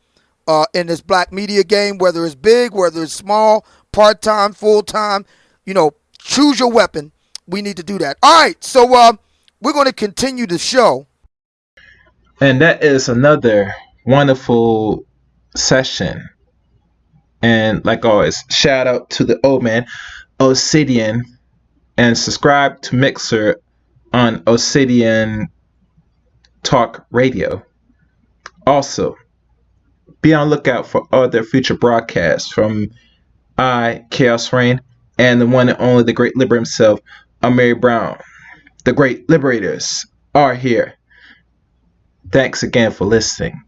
in this black media game, whether it's big, whether it's small, part-time, full-time, choose your weapon. We need to do that. All right, so we're going to continue the show. And that is another wonderful session. And like always, shout out to the old man, Obsidian, and subscribe to Mixer on Obsidian Talk Radio. Also, be on lookout for other future broadcasts from Chaos Rain, and the one and only, the great Liberator himself, Amiri Brown. The great Liberators are here. Thanks again for listening.